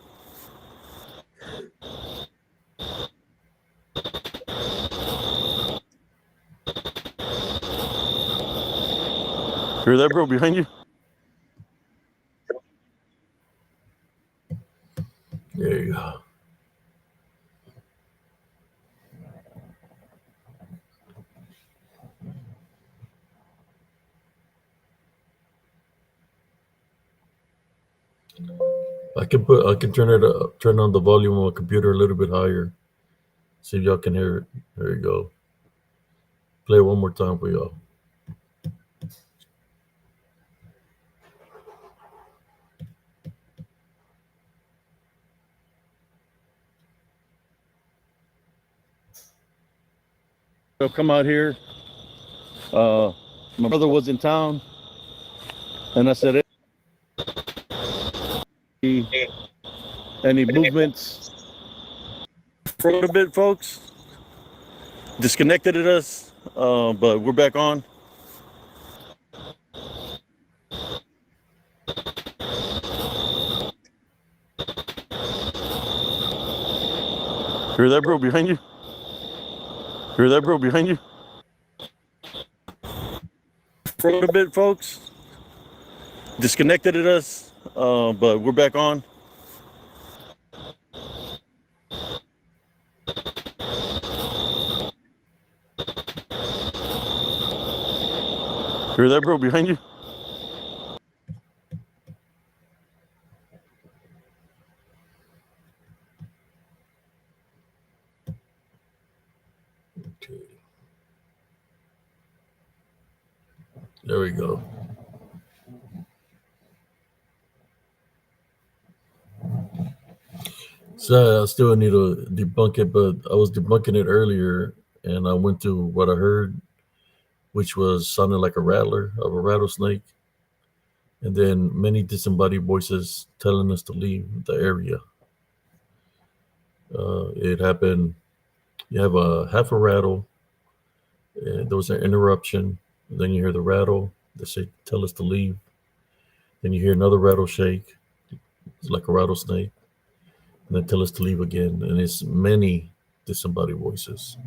Hear that, bro, behind you? There you go. I can turn on the volume on my computer a little bit higher. See if y'all can hear it. There you go. Play it one more time for y'all. So come out here. My brother was in town, and I said, any movements? For a little bit, folks. Disconnected at us, but we're back on. Hear that, bro, behind you? Hear that, bro, behind you? for a little bit, folks. Disconnected at us, but we're back on. Hear that, bro? Behind you? Okay. There we go. So I still need to debunk it, but I was debunking it earlier, and I went to what I heard, which was sounding like a rattler of a rattlesnake, and then many disembodied voices telling us to leave the area. It happened. You have a half a rattle. There was an interruption. Then you hear the rattle. They say, "Tell us to leave." Then you hear another rattle shake. It's like a rattlesnake. And then tell us to leave again. And it's many disembodied voices.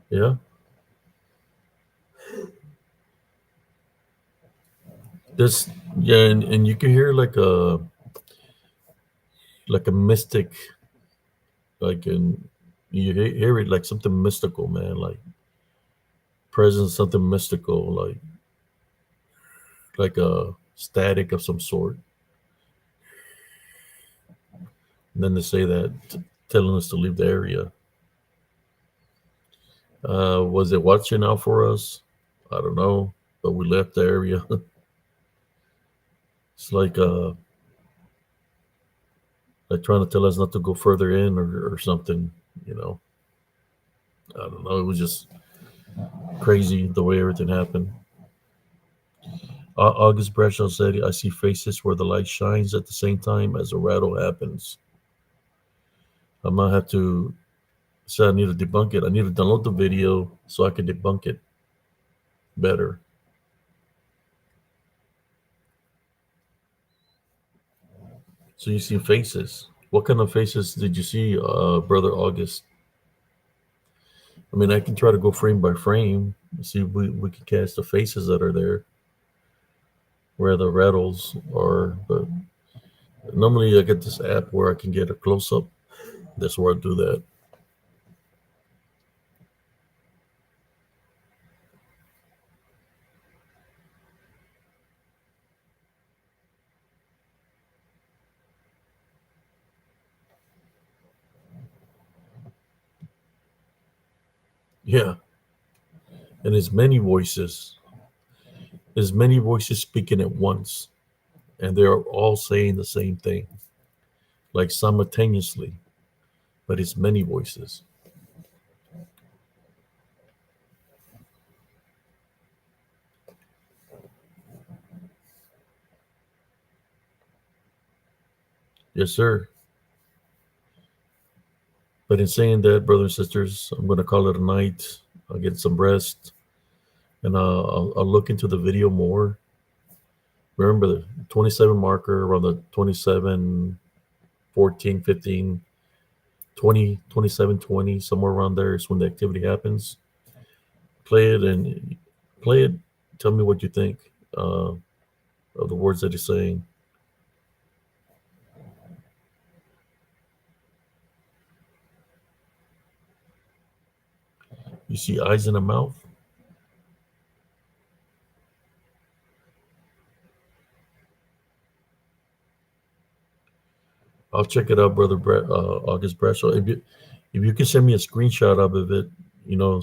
Yeah. This, yeah, and you can hear like a mystic, like in you hear it like something mystical, man, like presence, something mystical, like a static of some sort. And then they say that telling us to leave the area. Was it watching out for us? I don't know, but we left the area. It's like trying to tell us not to go further in or something, you know. I don't know. It was just crazy the way everything happened. August Bradshaw said, I see faces where the light shines at the same time as a rattle happens. I might have to say I need to debunk it. I need to download the video so I can debunk it better. So you see faces. What kind of faces did you see, Brother August? I mean, I can try to go frame by frame, see if we can catch the faces that are there, where the rattles are. But normally I get this app where I can get a close up. That's where I do that. Yeah. And there's many voices. There's many voices speaking at once, and they're all saying the same thing, like simultaneously, but it's many voices. Yes, sir. But in saying that, brothers and sisters, I'm going to call it a night. I'll get some rest, and I'll look into the video more. Remember the 27 marker around the 27, 14, 15, 20, 27, 20, somewhere around there is when the activity happens. Play it and play it. Tell me what you think of the words that he's saying. You see eyes in a mouth. I'll check it out, brother August Bradshaw. If you can send me a screenshot of it,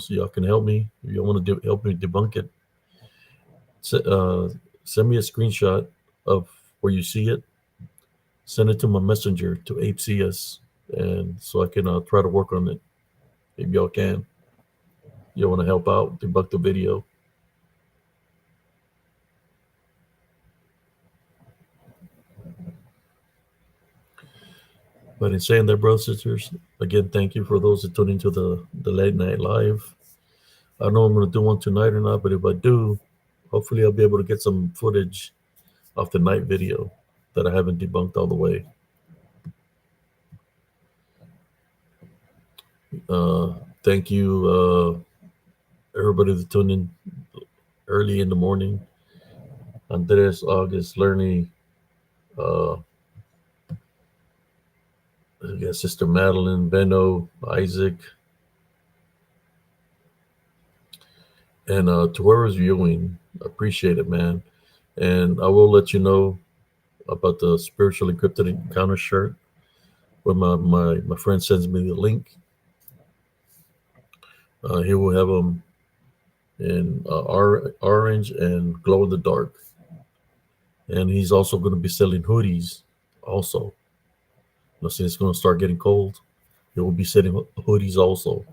so y'all can help me. If you want to help me debunk it, send me a screenshot of where you see it. Send it to my messenger to HCS, and so I can try to work on it. If y'all can, you want to help out, debunk the video. But in saying that, brothers and sisters, again, thank you for those that tune into the late night live. I don't know if I'm going to do one tonight or not, but if I do, Hopefully, I'll be able to get some footage off the night video that I haven't debunked all the way. Thank you, everybody that tuned in early in the morning. Andres, August, Lerny, uh, I guess Sister Madeline, Benno, Isaac, and to whoever's viewing, appreciate it, man. And I will let you know about the spiritual encrypted encounter shirt when my friend sends me the link. He will have them in orange and glow in the dark. And he's also going to be selling hoodies also. Since it's going to start getting cold, he will be selling hoodies also.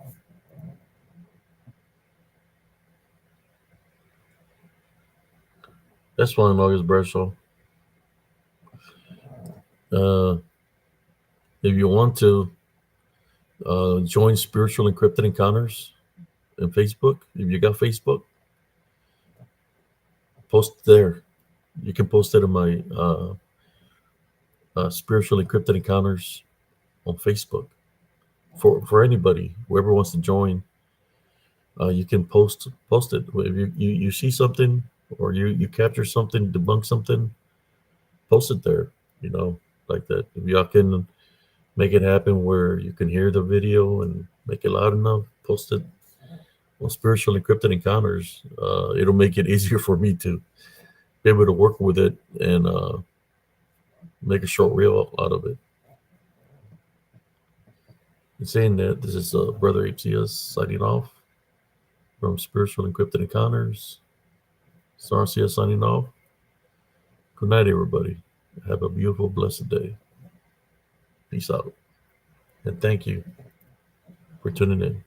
That's fine, August Bradshaw. Uh, if you want to join Spiritual Encrypted Encounters in Facebook, if you got Facebook, post there. You can post it in my Spiritual Encrypted Encounters on Facebook. For anybody, whoever wants to join, you can post it. If you see something or you capture something, debunk something, post it there. Like that. If y'all can make it happen where you can hear the video and make it loud enough, post it on Spiritual Encrypted Encounters. It'll make it easier for me to be able to work with it and make a short reel out of it. In saying that, this is Brother HCS signing off from Spiritual Encrypted Encounters. Sarcia signing off. Good night, everybody. Have a beautiful, blessed day. Peace out. And thank you for tuning in.